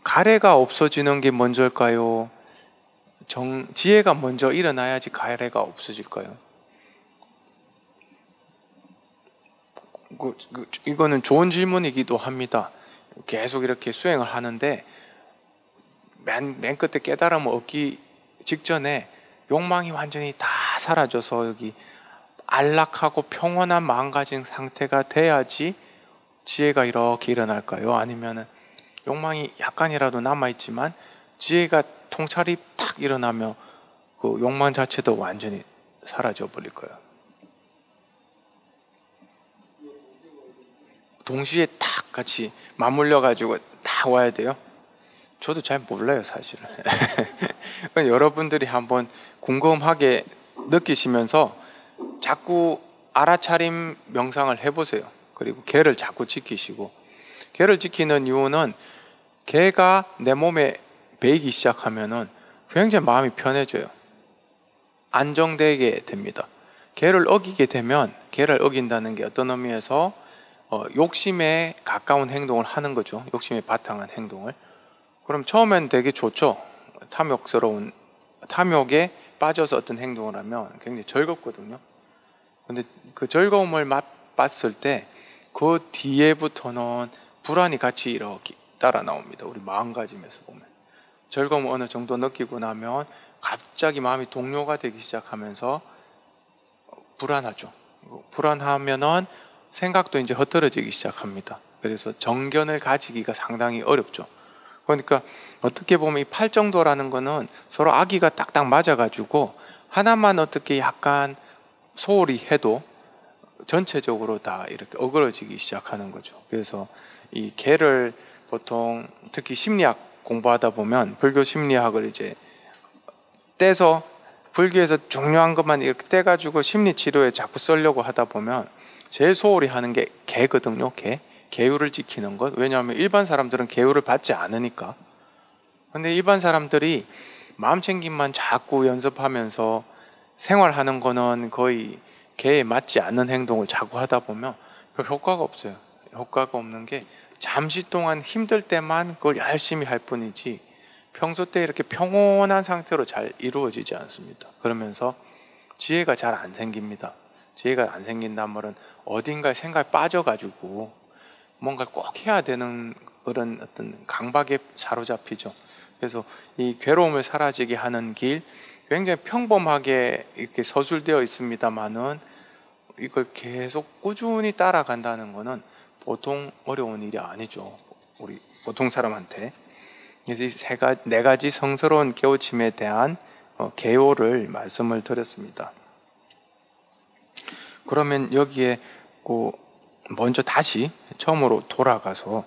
가래가 없어지는 게 먼저일까요? 지혜가 먼저 일어나야지 가래가 없어질까요? 이거는 좋은 질문이기도 합니다. 계속 이렇게 수행을 하는데 맨 끝에 깨달음을 얻기 직전에 욕망이 완전히 다 사라져서 여기 안락하고 평온한 마음가짐 상태가 돼야지 지혜가 이렇게 일어날까요? 아니면은 욕망이 약간이라도 남아있지만 지혜가 통찰이 탁 일어나면 그 욕망 자체도 완전히 사라져 버릴까요? 동시에 탁 같이 맞물려 가지고 딱 와야 돼요? 저도 잘 몰라요, 사실은. 여러분들이 한번 궁금하게 느끼시면서 자꾸 알아차림 명상을 해보세요. 그리고 개를 자꾸 지키시고, 개를 지키는 이유는 개가 내 몸에 배이기 시작하면은 굉장히 마음이 편해져요. 안정되게 됩니다. 개를 어기게 되면, 개를 어긴다는 게 어떤 의미에서 욕심에 가까운 행동을 하는 거죠. 욕심에 바탕한 행동을. 그럼 처음엔 되게 좋죠. 탐욕에 빠져서 어떤 행동을 하면 굉장히 즐겁거든요. 근데 그 즐거움을 맛봤을 때 그 뒤에부터는 불안이 같이 이렇게 따라 나옵니다. 우리 마음가짐에서 보면 즐거움을 어느 정도 느끼고 나면 갑자기 마음이 동요가 되기 시작하면서 불안하죠. 불안하면은 생각도 이제 흐트러지기 시작합니다. 그래서 정견을 가지기가 상당히 어렵죠. 그러니까 어떻게 보면 이 팔정도라는 거는 서로 아기가 딱딱 맞아가지고 하나만 어떻게 약간 소홀히 해도 전체적으로 다 이렇게 어그러지기 시작하는 거죠. 그래서 이 개를 보통 특히 심리학 공부하다 보면 불교 심리학을 이제 떼서 불교에서 중요한 것만 이렇게 떼가지고 심리 치료에 자꾸 쓰려고 하다 보면 제일 소홀히 하는 게 개거든요. 개율을 지키는 것. 왜냐하면 일반 사람들은 개율을 받지 않으니까. 근데 일반 사람들이 마음 챙김만 자꾸 연습하면서 생활하는 거는 거의 개에 맞지 않는 행동을 자꾸 하다 보면 별 효과가 없어요. 효과가 없는 게 잠시 동안 힘들 때만 그걸 열심히 할 뿐이지 평소 때 이렇게 평온한 상태로 잘 이루어지지 않습니다. 그러면서 지혜가 잘 안 생깁니다. 지혜가 안 생긴단 말은 어딘가에 생각에 빠져가지고 뭔가 꼭 해야 되는 그런 어떤 강박에 사로잡히죠. 그래서 이 괴로움을 사라지게 하는 길, 굉장히 평범하게 이렇게 서술되어 있습니다만은 이걸 계속 꾸준히 따라간다는 것은 보통 어려운 일이 아니죠. 우리 보통 사람한테. 그래서 이 네 가지 성스러운 깨우침에 대한 개요를 말씀을 드렸습니다. 그러면 여기에 먼저 다시 처음으로 돌아가서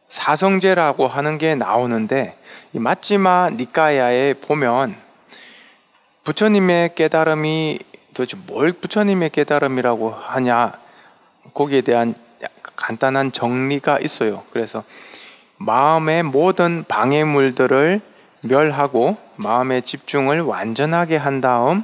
사성제라고 하는 게 나오는데, 이 마찌마 니까야에 보면 부처님의 깨달음이 도대체 뭘 부처님의 깨달음이라고 하냐, 거기에 대한 간단한 정리가 있어요. 그래서 마음의 모든 방해물들을 멸하고 마음의 집중을 완전하게 한 다음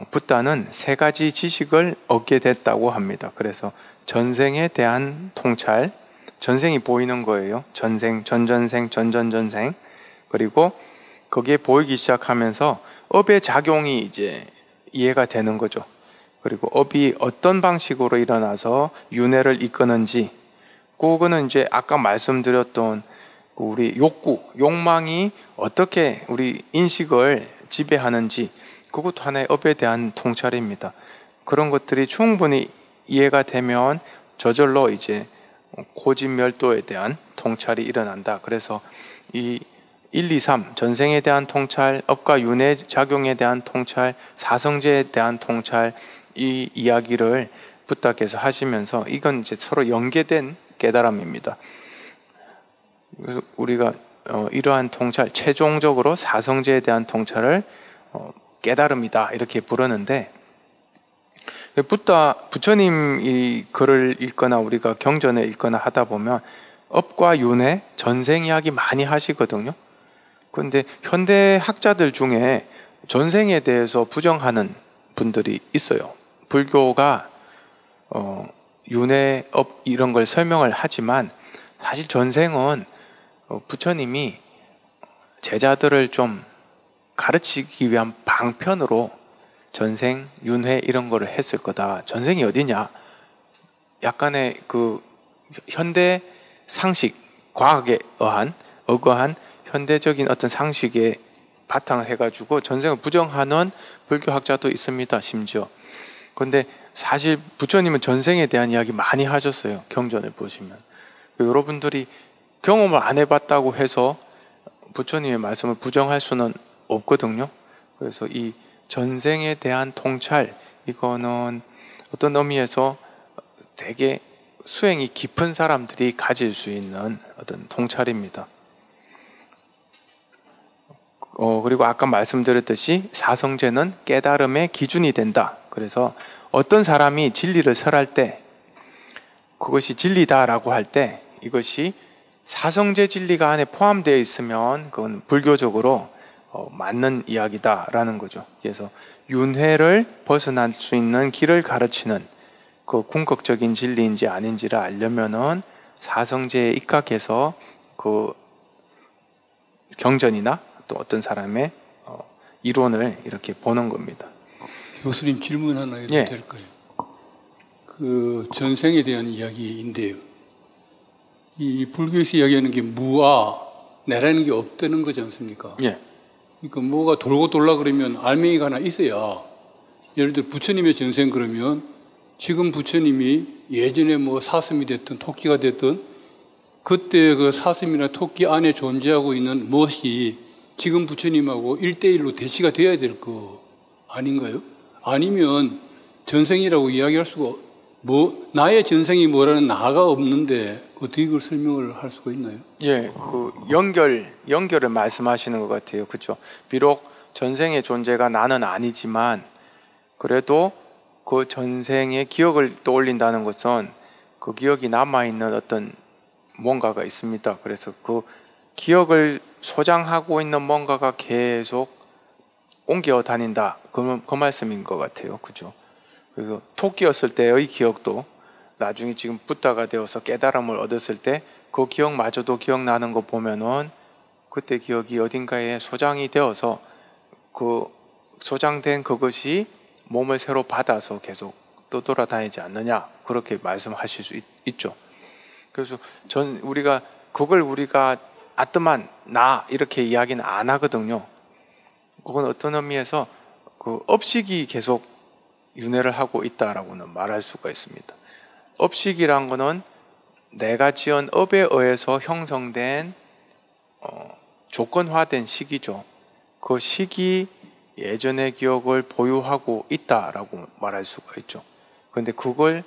붓다는 세 가지 지식을 얻게 됐다고 합니다. 그래서 전생에 대한 통찰, 전생이 보이는 거예요. 전생, 전전생, 전전전생. 그리고 거기에 보이기 시작하면서 업의 작용이 이제 이해가 되는 거죠. 그리고 업이 어떤 방식으로 일어나서 윤회를 이끄는지, 그거는 이제 아까 말씀드렸던 우리 욕구, 욕망이 어떻게 우리 인식을 지배하는지, 그것도 하나의 업에 대한 통찰입니다. 그런 것들이 충분히 이해가 되면 저절로 이제 고진멸도에 대한 통찰이 일어난다. 그래서 이 1, 2, 3 전생에 대한 통찰, 업과 윤회 작용에 대한 통찰, 사성제에 대한 통찰, 이 이야기를 부탁해서 하시면서 이건 이제 서로 연계된 깨달음입니다. 그래서 우리가 이러한 통찰, 최종적으로 사성제에 대한 통찰을 깨달음이다 이렇게 부르는데, 부처님 이 글을 읽거나 우리가 경전을 읽거나 하다 보면 업과 윤회, 전생 이야기 많이 하시거든요. 그런데 현대 학자들 중에 전생에 대해서 부정하는 분들이 있어요. 불교가 윤회, 업 이런 걸 설명을 하지만 사실 전생은 부처님이 제자들을 좀 가르치기 위한 방편으로 전생, 윤회 이런 거를 했을 거다. 전생이 어디냐? 약간의 그 현대 상식, 과학에 어거한 현대적인 어떤 상식에 바탕을 해가지고 전생을 부정하는 불교학자도 있습니다. 심지어. 그런데 사실 부처님은 전생에 대한 이야기 많이 하셨어요. 경전을 보시면. 여러분들이 경험을 안 해봤다고 해서 부처님의 말씀을 부정할 수는 없거든요. 그래서 이 전생에 대한 통찰, 이거는 어떤 의미에서 되게 수행이 깊은 사람들이 가질 수 있는 어떤 통찰입니다. 그리고 아까 말씀드렸듯이 사성제는 깨달음의 기준이 된다. 그래서 어떤 사람이 진리를 설할 때, 그것이 진리다라고 할 때 이것이 사성제 진리가 안에 포함되어 있으면 그건 불교적으로 맞는 이야기다라는 거죠. 그래서 윤회를 벗어날 수 있는 길을 가르치는 그 궁극적인 진리인지 아닌지를 알려면은 사성제에 입각해서 그 경전이나 또 어떤 사람의 이론을 이렇게 보는 겁니다. 교수님 질문 하나 해도 될까요? 그 전생에 대한 이야기인데요. 이 불교에서 이야기하는 게 무아, 내라는 게 없다는 거지 않습니까? 예. 그러니까 뭐가 돌고 돌라 그러면 알맹이가 하나 있어야, 예를 들어 부처님의 전생 그러면 지금 부처님이 예전에 뭐 사슴이 됐든 토끼가 됐든 그때 그 사슴이나 토끼 안에 존재하고 있는 무엇이 지금 부처님하고 1대1로 대치가 돼야 될 거 아닌가요? 아니면 전생이라고 이야기할 수가, 나의 전생이 뭐라는 나가 없는데 어떻게 그걸 설명을 할 수가 있나요? 예, 그 연결을 말씀하시는 것 같아요. 그렇죠? 비록 전생의 존재가 나는 아니지만 그래도 그 전생의 기억을 떠올린다는 것은 그 기억이 남아있는 어떤 뭔가가 있습니다. 그래서 그 기억을 소장하고 있는 뭔가가 계속 옮겨 다닌다. 그 말씀인 것 같아요. 그죠? 그리고 토끼였을 때의 기억도 나중에 지금 붓다가 되어서 깨달음을 얻었을 때 그 기억마저도 기억나는 거 보면은 그때 기억이 어딘가에 소장이 되어서 그 소장된 그것이 몸을 새로 받아서 계속 떠돌아다니지 않느냐, 그렇게 말씀하실 수 있죠. 그래서 우리가 그걸 우리가 아뜨만 나 이렇게 이야기는 안 하거든요. 그건 어떤 의미에서 그 업식이 계속 윤회를 하고 있다라고는 말할 수가 있습니다. 업식이란 거는 내가 지은 업에 의해서 형성된 조건화된 식이죠. 그 식이 예전의 기억을 보유하고 있다라고 말할 수가 있죠. 그런데 그걸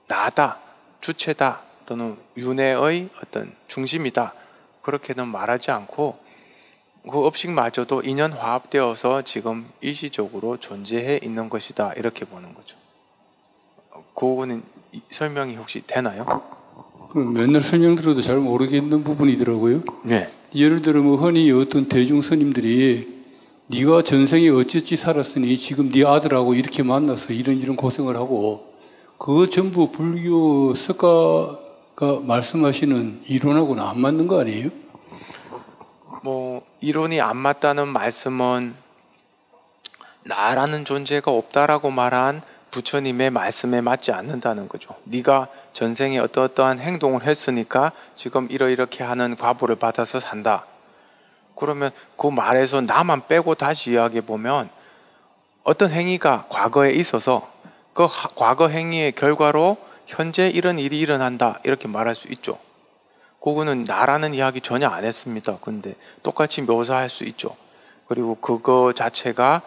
나다, 주체다 또는 윤회의 어떤 중심이다 그렇게는 말하지 않고 그 업식마저도 인연화합되어서 지금 일시적으로 존재해 있는 것이다 이렇게 보는 거죠. 그거는 설명이 혹시 되나요? 맨날 설명 들어도 잘 모르겠는 부분이더라고요. 네. 예를 들어 뭐 흔히 어떤 대중 스님들이 네가 전생에 어찌어찌 살았으니 지금 네 아들하고 이렇게 만나서 이런 고생을 하고 그거 전부 불교 석가가 말씀하시는 이론하고는 안 맞는 거 아니에요? 뭐 이론이 안 맞다는 말씀은 나라는 존재가 없다라고 말한 부처님의 말씀에 맞지 않는다는 거죠. 네가 전생에 어떠한 행동을 했으니까 지금 이렇게 하는 과보를 받아서 산다. 그러면 그 말에서 나만 빼고 다시 이야기해 보면 어떤 행위가 과거에 있어서 그 과거 행위의 결과로 현재 이런 일이 일어난다 이렇게 말할 수 있죠. 그거는 나라는 이야기 전혀 안 했습니다. 근데 똑같이 묘사할 수 있죠. 그리고 그거 자체가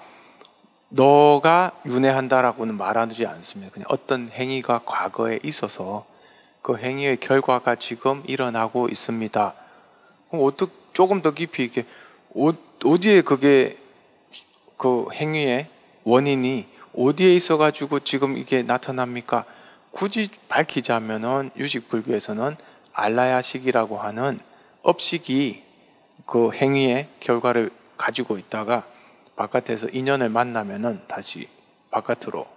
너가 윤회한다라고는 말하지 않습니다. 그냥 어떤 행위가 과거에 있어서 그 행위의 결과가 지금 일어나고 있습니다. 그럼 조금 더 깊이 이게 어디에 그게 그 행위의 원인이 어디에 있어가지고 지금 이게 나타납니까? 굳이 밝히자면은 유식불교에서는 알라야식이라고 하는 업식이 그 행위의 결과를 가지고 있다가 바깥에서 인연을 만나면은 다시 바깥으로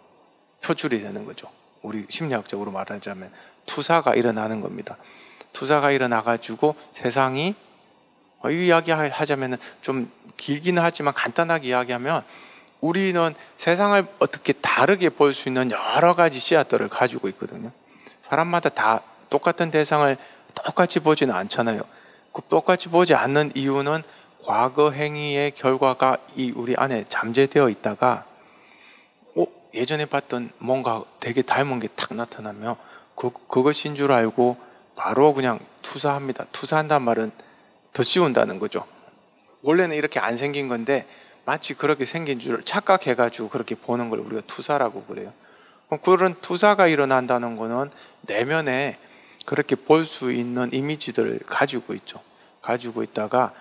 표출이 되는 거죠. 우리 심리학적으로 말하자면 투사가 일어나는 겁니다. 투사가 일어나가지고 세상이 이 이야기 하자면은 좀 길기는 하지만 간단하게 이야기하면 우리는 세상을 어떻게 다르게 볼 수 있는 여러 가지 씨앗들을 가지고 있거든요. 사람마다 다 똑같은 대상을 똑같이 보지는 않잖아요. 그 똑같이 보지 않는 이유는 과거 행위의 결과가 우리 안에 잠재되어 있다가 예전에 봤던 뭔가 되게 닮은 게 탁 나타나면 그것인 줄 알고 바로 그냥 투사합니다. 투사한다는 말은 더 씌운다는 거죠. 원래는 이렇게 안 생긴 건데 마치 그렇게 생긴 줄 착각해가지고 그렇게 보는 걸 우리가 투사라고 그래요. 그럼 그런 투사가 일어난다는 거는 내면에 그렇게 볼 수 있는 이미지들을 가지고 있죠. 가지고 있다가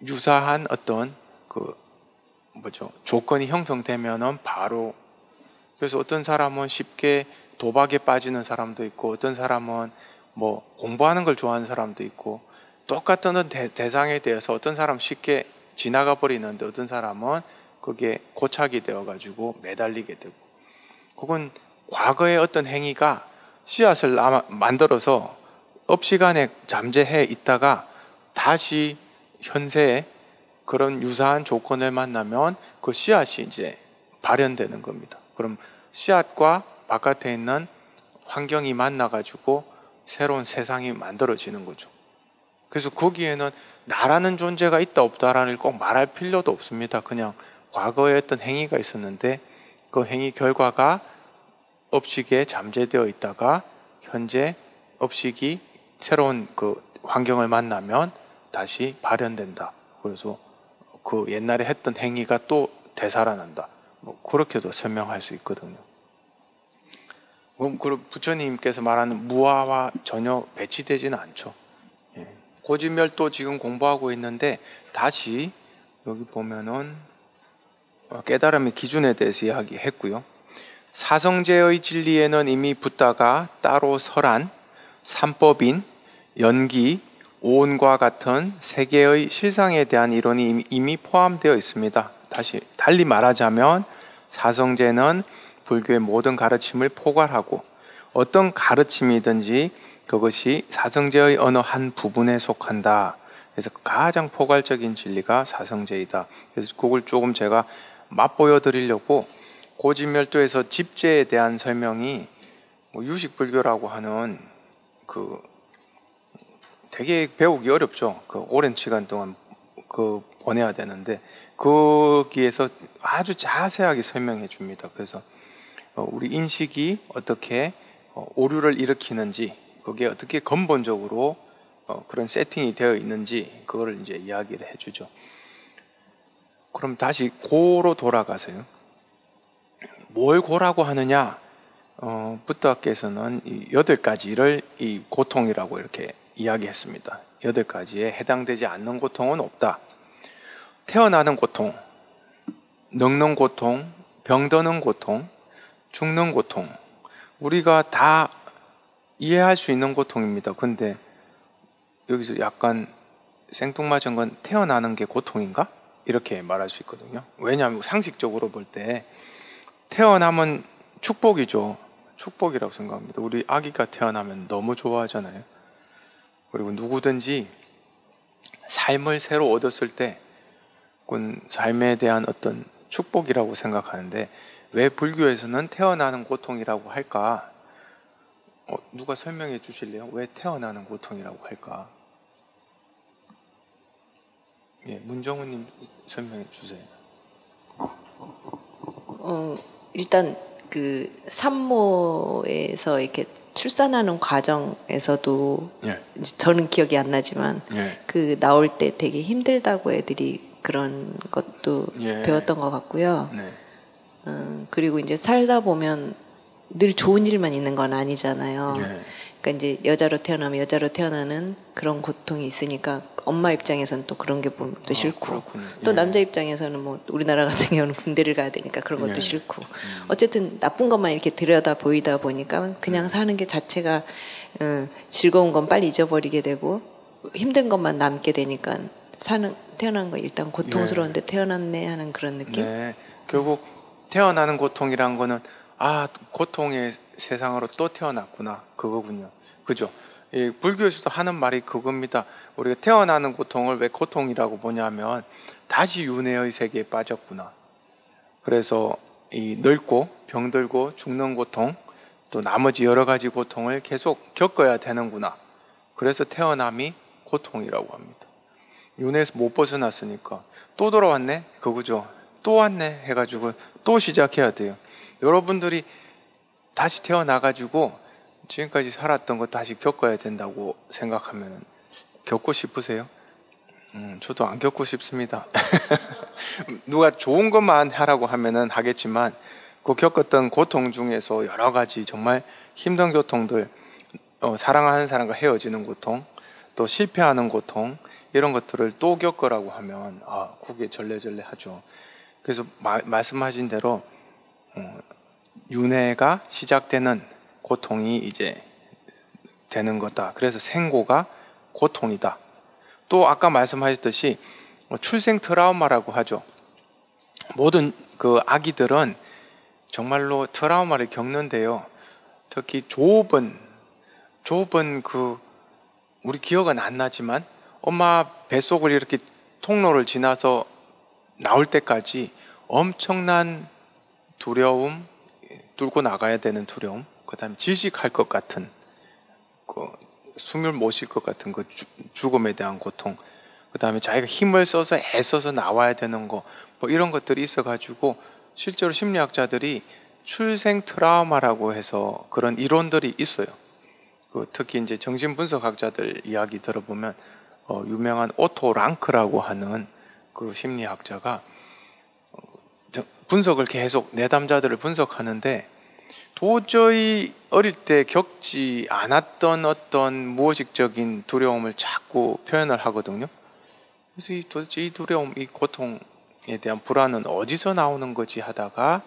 유사한 어떤 조건이 형성되면은 바로 그래서 어떤 사람은 쉽게 도박에 빠지는 사람도 있고 어떤 사람은 뭐 공부하는 걸 좋아하는 사람도 있고 똑같은 대상에 대해서 어떤 사람은 쉽게 지나가 버리는데 어떤 사람은 그게 고착이 되어 가지고 매달리게 되고 그건 과거의 어떤 행위가 씨앗을 만들어서 업시간에 잠재해 있다가 다시 현세에 그런 유사한 조건을 만나면 그 씨앗이 이제 발현되는 겁니다. 그럼 씨앗과 바깥에 있는 환경이 만나가지고 새로운 세상이 만들어지는 거죠. 그래서 거기에는 나라는 존재가 있다 없다라는 꼭 말할 필요도 없습니다. 그냥 과거에 어떤 행위가 있었는데 그 행위 결과가 업식에 잠재되어 있다가 현재 업식이 새로운 그 환경을 만나면 다시 발현된다. 그래서 그 옛날에 했던 행위가 또 되살아난다. 뭐 그렇게도 설명할 수 있거든요. 그럼 부처님께서 말하는 무아와 전혀 배치되지는 않죠. 고지멸도 지금 공부하고 있는데 다시 여기 보면은 깨달음의 기준에 대해서 이야기했고요. 사성제의 진리에는 이미 붓다가 따로 설한 삼법인, 연기, 오온과 같은 세계의 실상에 대한 이론이 이미 포함되어 있습니다. 달리 말하자면 사성제는 불교의 모든 가르침을 포괄하고 어떤 가르침이든지 그것이 사성제의 어느 한 부분에 속한다. 그래서 가장 포괄적인 진리가 사성제이다. 그래서 그걸 조금 제가 맛보여 드리려고 고진멸도에서 집제에 대한 설명이 유식불교라고 하는 그 되게 배우기 어렵죠. 그 오랜 시간 동안 그 보내야 되는데 거기에서 아주 자세하게 설명해 줍니다. 그래서 우리 인식이 어떻게 오류를 일으키는지, 거기에 어떻게 근본적으로 그런 세팅이 되어 있는지 그거를 이제 이야기를 해주죠. 그럼 다시 고로 돌아가세요. 뭘 고라고 하느냐? 부처께서는 이 8가지를 이 고통이라고 이렇게 이야기했습니다. 8가지에 해당되지 않는 고통은 없다. 태어나는 고통, 늙는 고통, 병드는 고통, 죽는 고통, 우리가 다 이해할 수 있는 고통입니다. 근데 여기서 약간 생뚱맞은 건 태어나는 게 고통인가? 이렇게 말할 수 있거든요. 왜냐하면 상식적으로 볼 때 태어나면 축복이죠. 축복이라고 생각합니다. 우리 아기가 태어나면 너무 좋아하잖아요. 그리고 누구든지 삶을 새로 얻었을 때 그건 삶에 대한 어떤 축복이라고 생각하는데 왜 불교에서는 태어나는 고통이라고 할까? 누가 설명해 주실래요? 왜 태어나는 고통이라고 할까? 예, 문정훈님 설명해 주세요. 일단 그 산모에서 이렇게 출산하는 과정에서도 예. 저는 기억이 안 나지만 예. 그 나올 때 되게 힘들다고 애들이 그런 것도 예. 배웠던 것 같고요. 네. 그리고 이제 살다 보면 늘 좋은 일만 있는 건 아니잖아요. 예. 그러니까 이제 여자로 태어나면 여자로 태어나는 그런 고통이 있으니까 엄마 입장에서는 또 그런 게 보면 또 싫고 그렇군요. 또 예. 남자 입장에서는 뭐 우리나라 같은 경우는 군대를 가야 되니까 그런 것도 예. 싫고 어쨌든 나쁜 것만 이렇게 들여다 보이다 보니까 그냥 사는 게 자체가 즐거운 건 빨리 잊어버리게 되고 힘든 것만 남게 되니까 태어난 거 일단 고통스러운데 태어났네 하는 그런 느낌. 네. 결국 태어나는 고통이란 거는 고통의 세상으로 또 태어났구나 그거군요. 그죠? 이 불교에서도 하는 말이 그겁니다. 우리가 태어나는 고통을 왜 고통이라고 보냐면 다시 윤회의 세계에 빠졌구나. 그래서 이 늙고 병들고 죽는 고통 또 나머지 여러 가지 고통을 계속 겪어야 되는구나. 그래서 태어남이 고통이라고 합니다. 윤회에서 못 벗어났으니까 또 돌아왔네? 그거죠. 또 왔네 해가지고 또 시작해야 돼요. 여러분들이 다시 태어나가지고 지금까지 살았던 거 다시 겪어야 된다고 생각하면 겪고 싶으세요? 저도 안 겪고 싶습니다. 누가 좋은 것만 하라고 하면은 하겠지만 그 겪었던 고통 중에서 여러 가지 정말 힘든 고통들, 사랑하는 사람과 헤어지는 고통, 또 실패하는 고통 이런 것들을 또 겪으라고 하면 그게 절레절레 하죠. 그래서 말씀하신 대로 윤회가 시작되는 고통이 이제 되는 거다. 그래서 생고가 고통이다. 또 아까 말씀하셨듯이 출생 트라우마라고 하죠. 모든 그 아기들은 정말로 트라우마를 겪는데요. 특히 좁은 그 우리 기억은 안 나지만 엄마 뱃속을 이렇게 통로를 지나서 나올 때까지 엄청난 두려움, 뚫고 나가야 되는 두려움, 그 다음에 질식할 것 같은 숨을 못 쉴 것 같은 그 죽음에 대한 고통, 그 다음에 자기가 힘을 써서 애써서 나와야 되는 거, 뭐 이런 것들이 있어가지고 실제로 심리학자들이 출생 트라우마라고 해서 그런 이론들이 있어요. 특히 이제 정신분석학자들 이야기 들어보면 유명한 오토 랑크라고 하는 그 심리학자가 분석을 계속 내담자들을 분석하는데 도저히 어릴 때 겪지 않았던 어떤 무의식적인 두려움을 자꾸 표현을 하거든요. 그래서 도대체 이 두려움, 이 고통에 대한 불안은 어디서 나오는 거지 하다가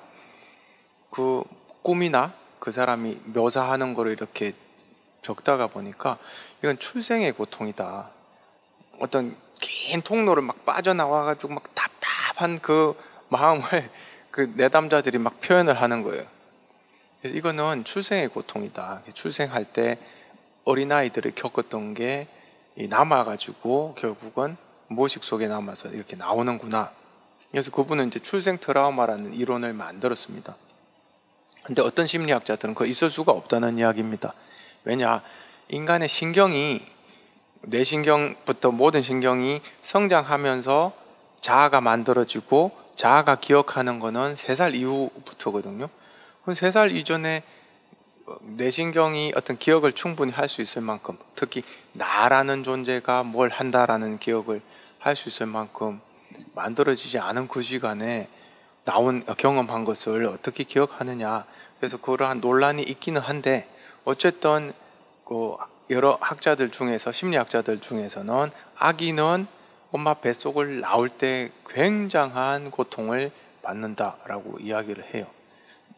그 꿈이나 그 사람이 묘사하는 거를 이렇게 적다가 보니까 이건 출생의 고통이다. 어떤 긴 통로를 막 빠져나와가지고 막 답답한 그 마음을 그 내담자들이 막 표현을 하는 거예요. 그래서 이거는 출생의 고통이다. 출생할 때 어린아이들이 겪었던 게 남아가지고 결국은 모식 속에 남아서 이렇게 나오는구나. 그래서 그분은 이제 출생 트라우마라는 이론을 만들었습니다. 근데 어떤 심리학자들은 그거 있을 수가 없다는 이야기입니다. 왜냐? 인간의 신경이, 뇌신경부터 모든 신경이 성장하면서 자아가 만들어지고 자아가 기억하는 거는 3살 이후부터거든요. 그럼 3살 이전에 뇌신경이 어떤 기억을 충분히 할 수 있을 만큼, 특히 나라는 존재가 뭘 한다라는 기억을 할 수 있을 만큼 만들어지지 않은 그 시간에 나온 경험한 것을 어떻게 기억하느냐. 그래서 그러한 논란이 있기는 한데, 어쨌든 그 여러 학자들 중에서, 심리학자들 중에서는 아기는 엄마 뱃속을 나올 때 굉장한 고통을 받는다라고 이야기를 해요.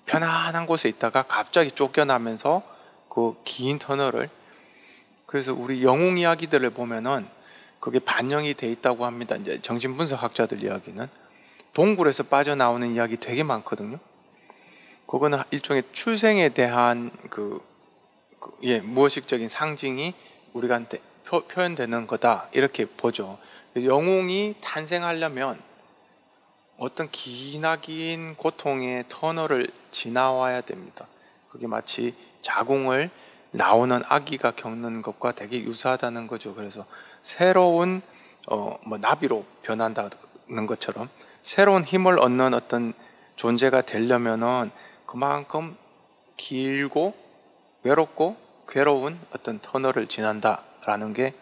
편안한 곳에 있다가 갑자기 쫓겨나면서 그 긴 터널을, 그래서 우리 영웅 이야기들을 보면은 그게 반영이 돼 있다고 합니다. 이제 정신분석학자들 이야기는 동굴에서 빠져나오는 이야기 되게 많거든요. 그거는 일종의 출생에 대한 무의식적인 상징이 우리한테 표현되는 거다, 이렇게 보죠. 영웅이 탄생하려면 어떤 기나긴 고통의 터널을 지나와야 됩니다. 그게 마치 자궁을 나오는 아기가 겪는 것과 되게 유사하다는 거죠. 그래서 새로운 나비로 변한다는 것처럼 새로운 힘을 얻는 어떤 존재가 되려면은 그만큼 길고 외롭고 괴로운 어떤 터널을 지난다라는 게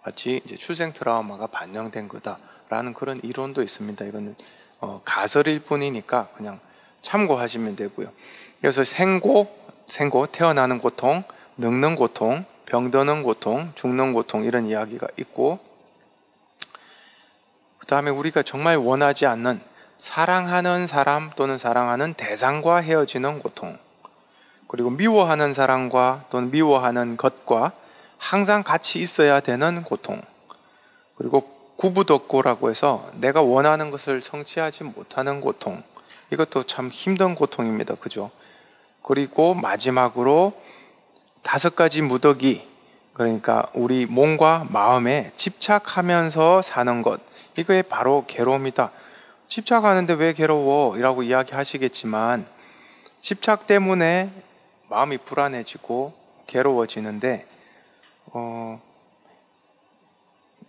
마치 이제 출생 트라우마가 반영된 거다라는 그런 이론도 있습니다. 이거는 가설일 뿐이니까 그냥 참고하시면 되고요. 그래서 생고, 태어나는 고통, 늙는 고통, 병드는 고통, 죽는 고통, 이런 이야기가 있고, 그 다음에 우리가 정말 원하지 않는 사랑하는 사람 또는 사랑하는 대상과 헤어지는 고통, 그리고 미워하는 사람과 또는 미워하는 것과 항상 같이 있어야 되는 고통, 그리고 구부덕고라고 해서 내가 원하는 것을 성취하지 못하는 고통, 이것도 참 힘든 고통입니다. 그죠? 그리고 마지막으로 5가지 무더기, 그러니까 우리 몸과 마음에 집착하면서 사는 것, 이거에 바로 괴로움이다. 집착하는데 왜 괴로워? 이라고 이야기하시겠지만, 집착 때문에 마음이 불안해지고 괴로워지는데,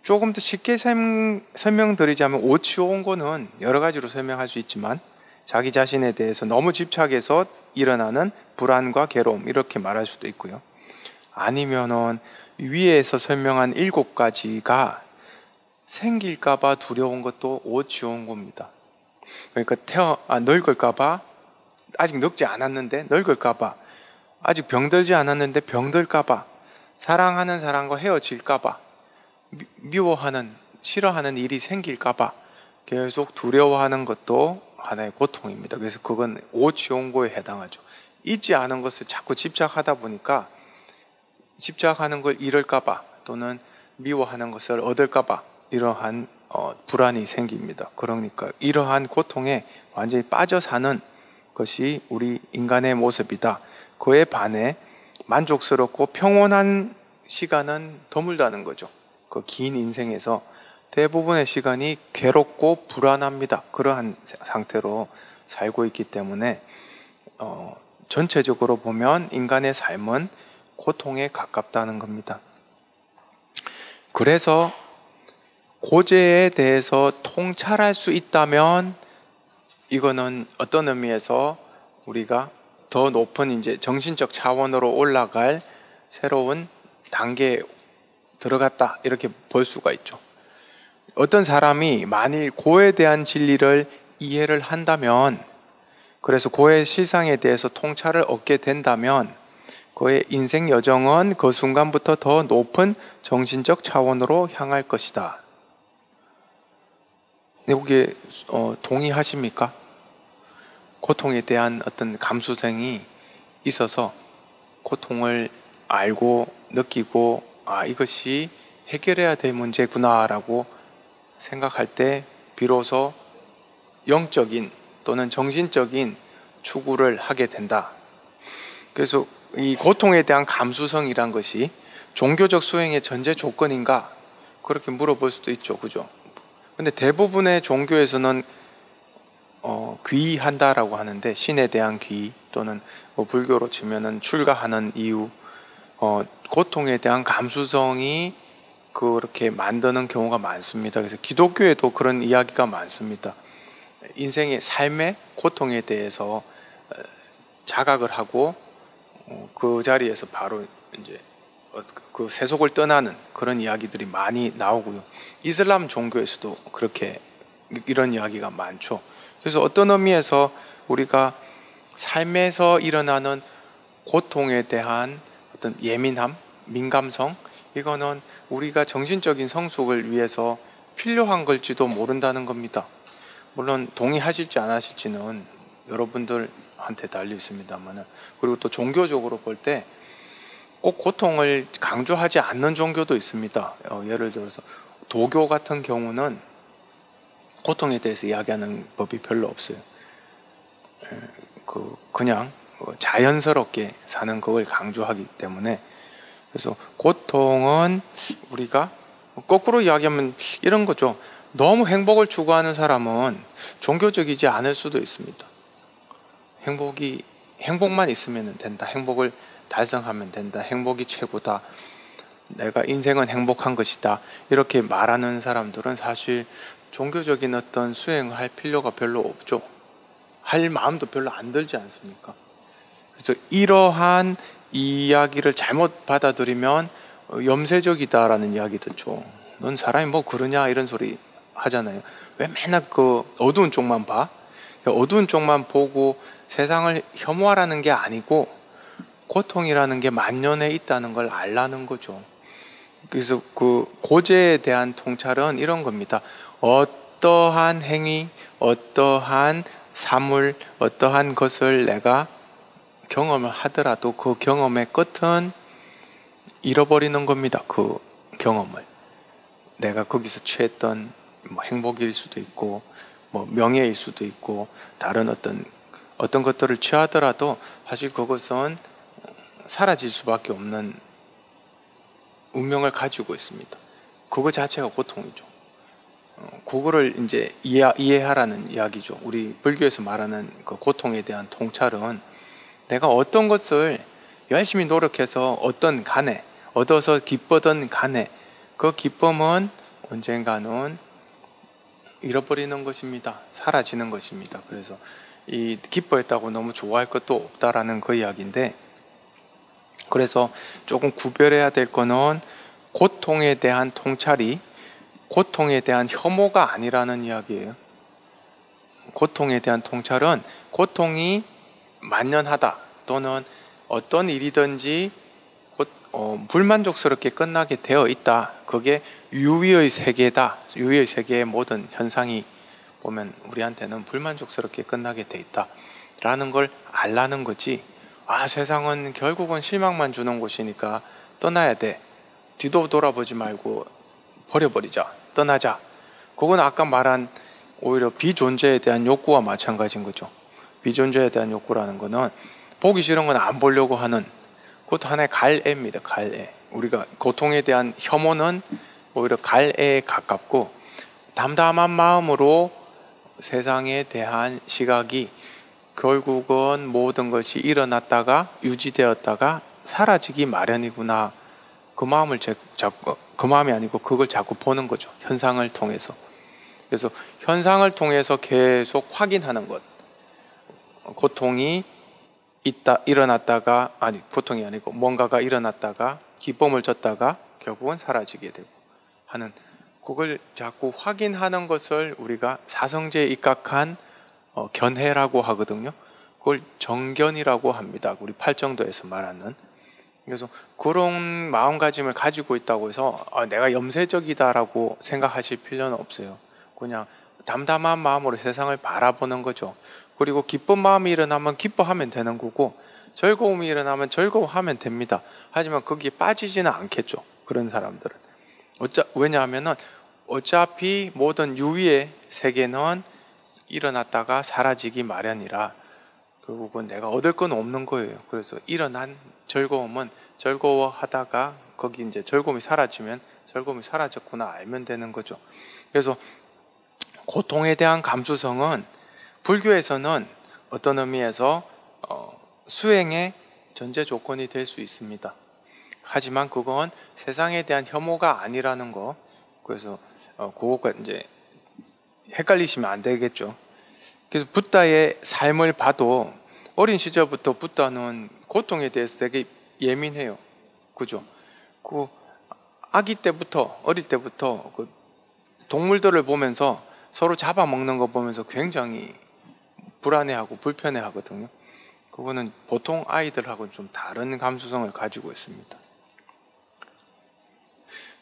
조금 더 쉽게 설명드리자면, 오치온고는 여러 가지로 설명할 수 있지만 자기 자신에 대해서 너무 집착해서 일어나는 불안과 괴로움, 이렇게 말할 수도 있고요. 아니면은 위에서 설명한 7가지가 생길까봐 두려운 것도 오치온고입니다. 그러니까 늙을까봐, 아직 늙지 않았는데 늙을까봐, 아직 병들지 않았는데 병들까봐, 사랑하는 사람과 헤어질까봐, 미워하는, 싫어하는 일이 생길까봐 계속 두려워하는 것도 하나의 고통입니다. 그래서 그건 오치온고에 해당하죠. 잊지 않은 것을 자꾸 집착하다 보니까 집착하는 걸 잃을까봐 또는 미워하는 것을 얻을까봐 이러한 불안이 생깁니다. 그러니까 이러한 고통에 완전히 빠져 사는 것이 우리 인간의 모습이다. 그에 반해 만족스럽고 평온한 시간은 드물다는 거죠. 그 긴 인생에서 대부분의 시간이 괴롭고 불안합니다. 그러한 상태로 살고 있기 때문에 전체적으로 보면 인간의 삶은 고통에 가깝다는 겁니다. 그래서 고제에 대해서 통찰할 수 있다면 이거는 어떤 의미에서 우리가 더 높은 이제 정신적 차원으로 올라갈 새로운 단계에 들어갔다, 이렇게 볼 수가 있죠. 어떤 사람이 만일 고에 대한 진리를 이해를 한다면, 그래서 고의 실상에 대해서 통찰을 얻게 된다면 그의 인생 여정은 그 순간부터 더 높은 정신적 차원으로 향할 것이다. 여기에 동의하십니까? 고통에 대한 어떤 감수성이 있어서 고통을 알고 느끼고 이것이 해결해야 될 문제구나라고 생각할 때 비로소 영적인 또는 정신적인 추구를 하게 된다. 그래서 이 고통에 대한 감수성이란 것이 종교적 수행의 전제 조건인가? 그렇게 물어볼 수도 있죠. 그죠? 근데 대부분의 종교에서는 귀의한다라고 하는데, 신에 대한 귀의 또는 불교로 치면은 출가하는 이유, 고통에 대한 감수성이 그렇게 만드는 경우가 많습니다. 그래서 기독교에도 그런 이야기가 많습니다. 인생의 삶의 고통에 대해서 자각을 하고 그 자리에서 바로 이제 그 세속을 떠나는 그런 이야기들이 많이 나오고요. 이슬람 종교에서도 그렇게 이런 이야기가 많죠. 그래서 어떤 의미에서 우리가 삶에서 일어나는 고통에 대한 어떤 예민함, 민감성, 이거는 우리가 정신적인 성숙을 위해서 필요한 걸지도 모른다는 겁니다. 물론 동의하실지 안 하실지는 여러분들한테 달려 있습니다만, 그리고 또 종교적으로 볼 때 꼭 고통을 강조하지 않는 종교도 있습니다. 예를 들어서 도교 같은 경우는 고통에 대해서 이야기하는 법이 별로 없어요. 그냥 자연스럽게 사는 그걸 강조하기 때문에, 그래서 고통은 우리가 거꾸로 이야기하면 이런 거죠. 너무 행복을 추구하는 사람은 종교적이지 않을 수도 있습니다. 행복만 있으면 된다. 행복을 달성하면 된다. 행복이 최고다. 내가 인생은 행복한 것이다. 이렇게 말하는 사람들은 사실 종교적인 어떤 수행을 할 필요가 별로 없죠. 할 마음도 별로 안 들지 않습니까? 그래서 이러한 이야기를 잘못 받아들이면 염세적이다라는 이야기 듣죠. 넌 사람이 뭐 그러냐 이런 소리 하잖아요. 왜 맨날 그 어두운 쪽만 봐? 어두운 쪽만 보고 세상을 혐오하라는 게 아니고 고통이라는 게 만연해 있다는 걸 알라는 거죠. 그래서 그 고제에 대한 통찰은 이런 겁니다. 어떠한 행위, 어떠한 사물, 어떠한 것을 내가 경험을 하더라도 그 경험의 끝은 잃어버리는 겁니다. 그 경험을. 내가 거기서 취했던 행복일 수도 있고 명예일 수도 있고 다른 어떤 것들을 취하더라도 사실 그것은 사라질 수밖에 없는 운명을 가지고 있습니다. 그거 자체가 고통이죠. 그거를 이제 이해하라는 이야기죠. 우리 불교에서 말하는 그 고통에 대한 통찰은 내가 어떤 것을 열심히 노력해서 어떤 간에 얻어서 기쁘던 간에 그 기쁨은 언젠가는 잃어버리는 것입니다. 사라지는 것입니다. 그래서 이 기뻐했다고 너무 좋아할 것도 없다라는 그 이야기인데, 그래서 조금 구별해야 될 거는 고통에 대한 통찰이 고통에 대한 혐오가 아니라는 이야기예요. 고통에 대한 통찰은 고통이 만연하다 또는 어떤 일이든지 불만족스럽게 끝나게 되어 있다. 그게 유의의 세계다. 유의의 세계의 모든 현상이 보면 우리한테는 불만족스럽게 끝나게 돼 있다 라는 걸 알라는 거지. 세상은 결국은 실망만 주는 곳이니까 떠나야 돼. 뒤도 돌아보지 말고 버려버리자. 떠나자. 그건 아까 말한 오히려 비존재에 대한 욕구와 마찬가지인 거죠. 비존재에 대한 욕구라는 거는 보기 싫은 건 안 보려고 하는 그것도 하나의 갈애입니다. 갈애. 우리가 고통에 대한 혐오는 오히려 갈애에 가깝고, 담담한 마음으로 세상에 대한 시각이 결국은 모든 것이 일어났다가 유지되었다가 사라지기 마련이구나. 그 마음을 그 마음이 아니고 그걸 자꾸 보는 거죠. 현상을 통해서. 그래서 현상을 통해서 계속 확인하는 것. 고통이 일어났다가 고통이 아니고 뭔가가 일어났다가 기쁨을 줬다가 결국은 사라지게 되고 하는, 그걸 자꾸 확인하는 것을 우리가 사성제에 입각한 견해라고 하거든요. 그걸 정견이라고 합니다. 우리 팔정도에서 말하는. 그래서 그런 마음가짐을 가지고 있다고 해서 내가 염세적이다라고 생각하실 필요는 없어요. 그냥 담담한 마음으로 세상을 바라보는 거죠. 그리고 기쁜 마음이 일어나면 기뻐하면 되는 거고, 즐거움이 일어나면 즐거워하면 됩니다. 하지만 거기에 빠지지는 않겠죠. 그런 사람들은. 왜냐하면은 어차피 모든 유의의 세계는 일어났다가 사라지기 마련이라 결국은 내가 얻을 건 없는 거예요. 그래서 일어난 즐거움은 즐거워하다가 거기 이제 즐거움이 사라지면 즐거움이 사라졌구나 알면 되는 거죠. 그래서 고통에 대한 감수성은 불교에서는 어떤 의미에서 수행의 전제 조건이 될 수 있습니다. 하지만 그건 세상에 대한 혐오가 아니라는 거. 그래서 그거가 이제 헷갈리시면 안 되겠죠. 그래서 붓다의 삶을 봐도 어린 시절부터 붓다는 고통에 대해서 되게 예민해요. 그죠? 그 아기 때부터 어릴 때부터 그 동물들을 보면서 서로 잡아먹는 거 보면서 굉장히 불안해하고 불편해하거든요. 그거는 보통 아이들하고는 좀 다른 감수성을 가지고 있습니다.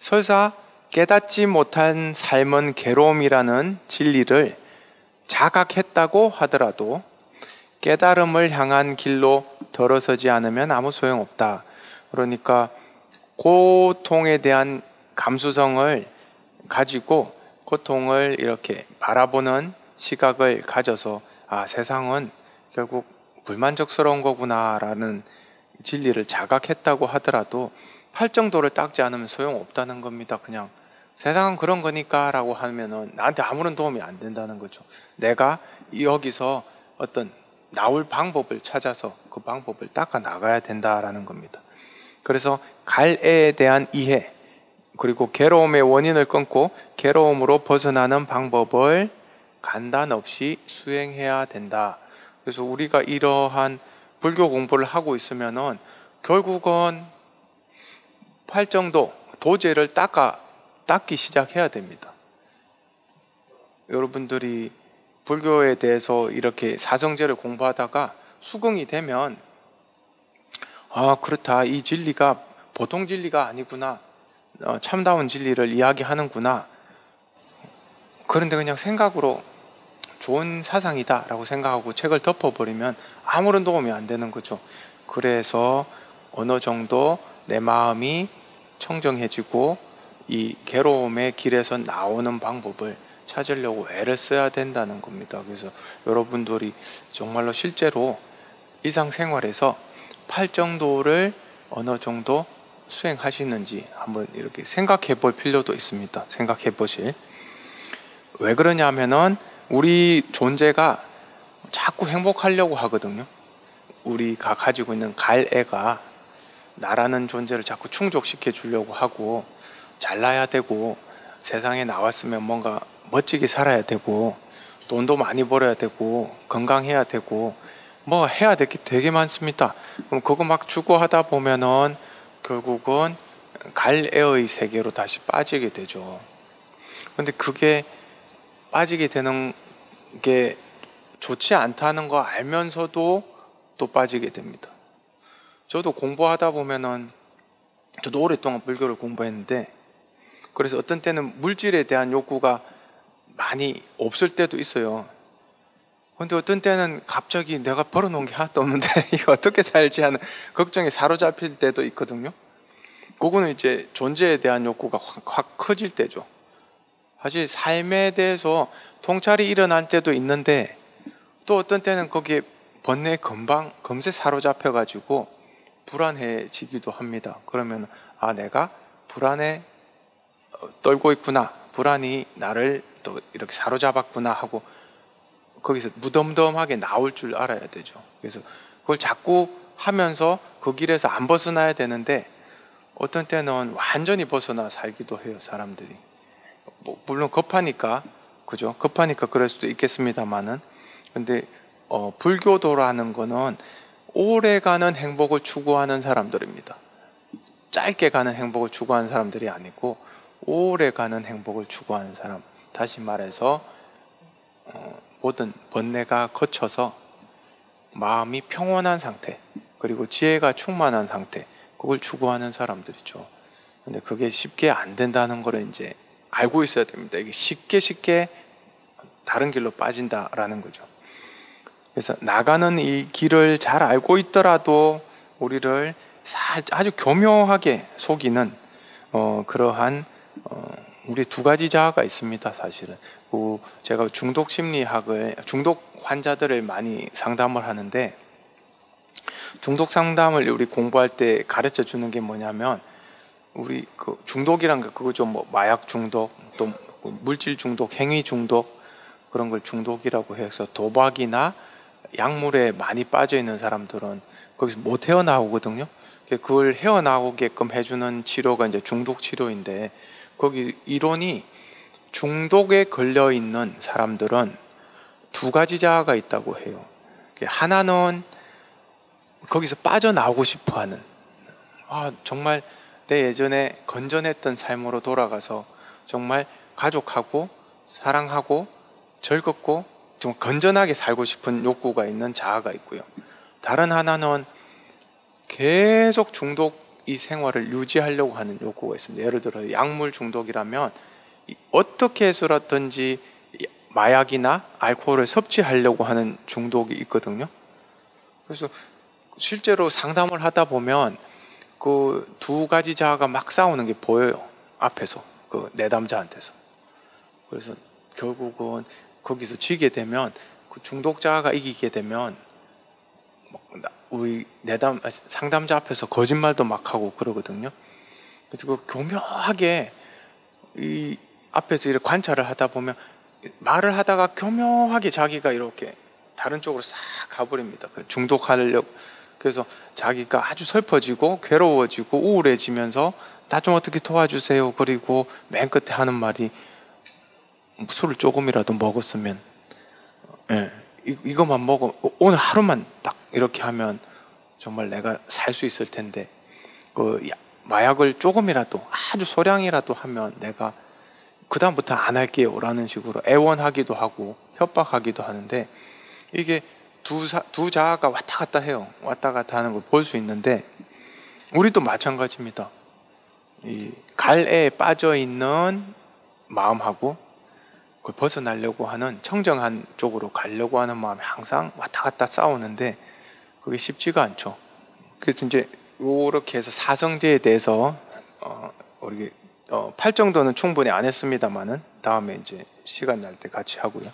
설사 깨닫지 못한 삶은 괴로움이라는 진리를 자각했다고 하더라도 깨달음을 향한 길로 들어서지 않으면 아무 소용없다. 그러니까 고통에 대한 감수성을 가지고 고통을 이렇게 바라보는 시각을 가져서 세상은 결국 불만족스러운 거구나라는 진리를 자각했다고 하더라도 팔정도를 닦지 않으면 소용없다는 겁니다. 그냥 세상은 그런 거니까 라고 하면은 나한테 아무런 도움이 안 된다는 거죠. 내가 여기서 어떤 나올 방법을 찾아서 그 방법을 닦아 나가야 된다라는 겁니다. 그래서 갈애에 대한 이해, 그리고 괴로움의 원인을 끊고 괴로움으로 벗어나는 방법을 간단 없이 수행해야 된다. 그래서 우리가 이러한 불교 공부를 하고 있으면은 결국은 팔정도, 도제를 닦기 시작해야 됩니다. 여러분들이 불교에 대해서 이렇게 사성제를 공부하다가 수긍이 되면 그렇다. 이 진리가 보통 진리가 아니구나. 참다운 진리를 이야기하는구나. 그런데 그냥 생각으로 좋은 사상이다 라고 생각하고 책을 덮어버리면 아무런 도움이 안 되는 거죠. 그래서 어느 정도 내 마음이 청정해지고 이 괴로움의 길에서 나오는 방법을 찾으려고 애를 써야 된다는 겁니다. 그래서 여러분들이 정말로 실제로 일상생활에서 팔정도를 어느 정도 수행하시는지 한번 이렇게 생각해 볼 필요도 있습니다. 생각해 보실. 왜 그러냐면은 우리 존재가 자꾸 행복하려고 하거든요. 우리가 가지고 있는 갈애가 나라는 존재를 자꾸 충족시켜 주려고 하고 잘나야 되고 세상에 나왔으면 뭔가 멋지게 살아야 되고 돈도 많이 벌어야 되고 건강해야 되고 뭐 해야 될 게 되게 많습니다. 그럼 그거 막 추구하다 보면은 결국은 갈애의 세계로 다시 빠지게 되죠. 근데 그게 빠지게 되는 게 좋지 않다는 거 알면서도 또 빠지게 됩니다. 저도 공부하다 보면은 저도 오랫동안 불교를 공부했는데 그래서 어떤 때는 물질에 대한 욕구가 많이 없을 때도 있어요. 근데 어떤 때는 갑자기 내가 벌어놓은 게 하나도 없는데 이거 어떻게 살지 하는 걱정에 사로잡힐 때도 있거든요. 그거는 이제 존재에 대한 욕구가 확 커질 때죠. 사실 삶에 대해서 통찰이 일어날 때도 있는데 또 어떤 때는 거기에 번뇌 금세 사로잡혀가지고 불안해지기도 합니다. 그러면 내가 불안에 떨고 있구나, 불안이 나를 또 이렇게 사로잡았구나 하고 거기서 무덤덤하게 나올 줄 알아야 되죠. 그래서 그걸 자꾸 하면서 그 길에서 안 벗어나야 되는데 어떤 때는 완전히 벗어나 살기도 해요, 사람들이. 물론 급하니까, 그죠? 급하니까 그럴 수도 있겠습니다만은. 근데 불교도라는 거는 오래 가는 행복을 추구하는 사람들입니다. 짧게 가는 행복을 추구하는 사람들이 아니고 오래 가는 행복을 추구하는 사람. 다시 말해서 모든 번뇌가 거쳐서 마음이 평온한 상태, 그리고 지혜가 충만한 상태, 그걸 추구하는 사람들이죠. 근데 그게 쉽게 안 된다는 거를 이제 알고 있어야 됩니다. 이게 쉽게 다른 길로 빠진다라는 거죠. 그래서 나가는 이 길을 잘 알고 있더라도 우리를 아주 교묘하게 속이는 그러한 우리 두 가지 자아가 있습니다. 사실은 제가 중독 심리학을 중독 환자들을 많이 상담을 하는데 중독 상담을 우리 공부할 때 가르쳐 주는 게 뭐냐면 우리 그 중독이란 거 그거죠. 뭐 마약 중독, 또 물질 중독, 행위 중독 그런 걸 중독이라고 해서 도박이나 약물에 많이 빠져 있는 사람들은 거기서 못 헤어나오거든요. 그걸 헤어나오게끔 해주는 치료가 이제 중독 치료인데 거기 이론이 중독에 걸려 있는 사람들은 두 가지 자아가 있다고 해요. 하나는 거기서 빠져나오고 싶어하는 정말 내 예전에 건전했던 삶으로 돌아가서 정말 가족하고 사랑하고 즐겁고 좀 건전하게 살고 싶은 욕구가 있는 자아가 있고요. 다른 하나는 계속 중독 이 생활을 유지하려고 하는 욕구가 있습니다. 예를 들어 약물 중독이라면 어떻게 해서라든지 마약이나 알코올을 섭취하려고 하는 중독이 있거든요. 그래서 실제로 상담을 하다 보면 그 두 가지 자아가 막 싸우는 게 보여요. 앞에서 그 내담자한테서. 그래서 결국은 거기서 지게 되면 그 중독자가 이기게 되면 우리 상담자 앞에서 거짓말도 막 하고 그러거든요. 그래서 그 교묘하게 이 앞에서 이렇게 관찰을 하다 보면 말을 하다가 교묘하게 자기가 이렇게 다른 쪽으로 싹 가버립니다. 그 중독하려고. 그래서 자기가 아주 슬퍼지고 괴로워지고 우울해지면서 나 좀 어떻게 도와주세요. 그리고 맨 끝에 하는 말이 술을 조금이라도 먹었으면 이것만 먹어 오늘 하루만 딱 이렇게 하면 정말 내가 살 수 있을 텐데 그 마약을 조금이라도 아주 소량이라도 하면 내가 그다음부터 안 할게요 라는 식으로 애원하기도 하고 협박하기도 하는데 이게 두 자아가 왔다 갔다 해요. 왔다 갔다 하는 걸 볼 수 있는데 우리도 마찬가지입니다. 이 갈애에 빠져 있는 마음하고 그걸 벗어나려고 하는 청정한 쪽으로 가려고 하는 마음이 항상 왔다 갔다 싸우는데 그게 쉽지가 않죠. 그래서 이제 이렇게 해서 사성제에 대해서 우리 8 정도는 충분히 안 했습니다만은 다음에 이제 시간 날 때 같이 하고요.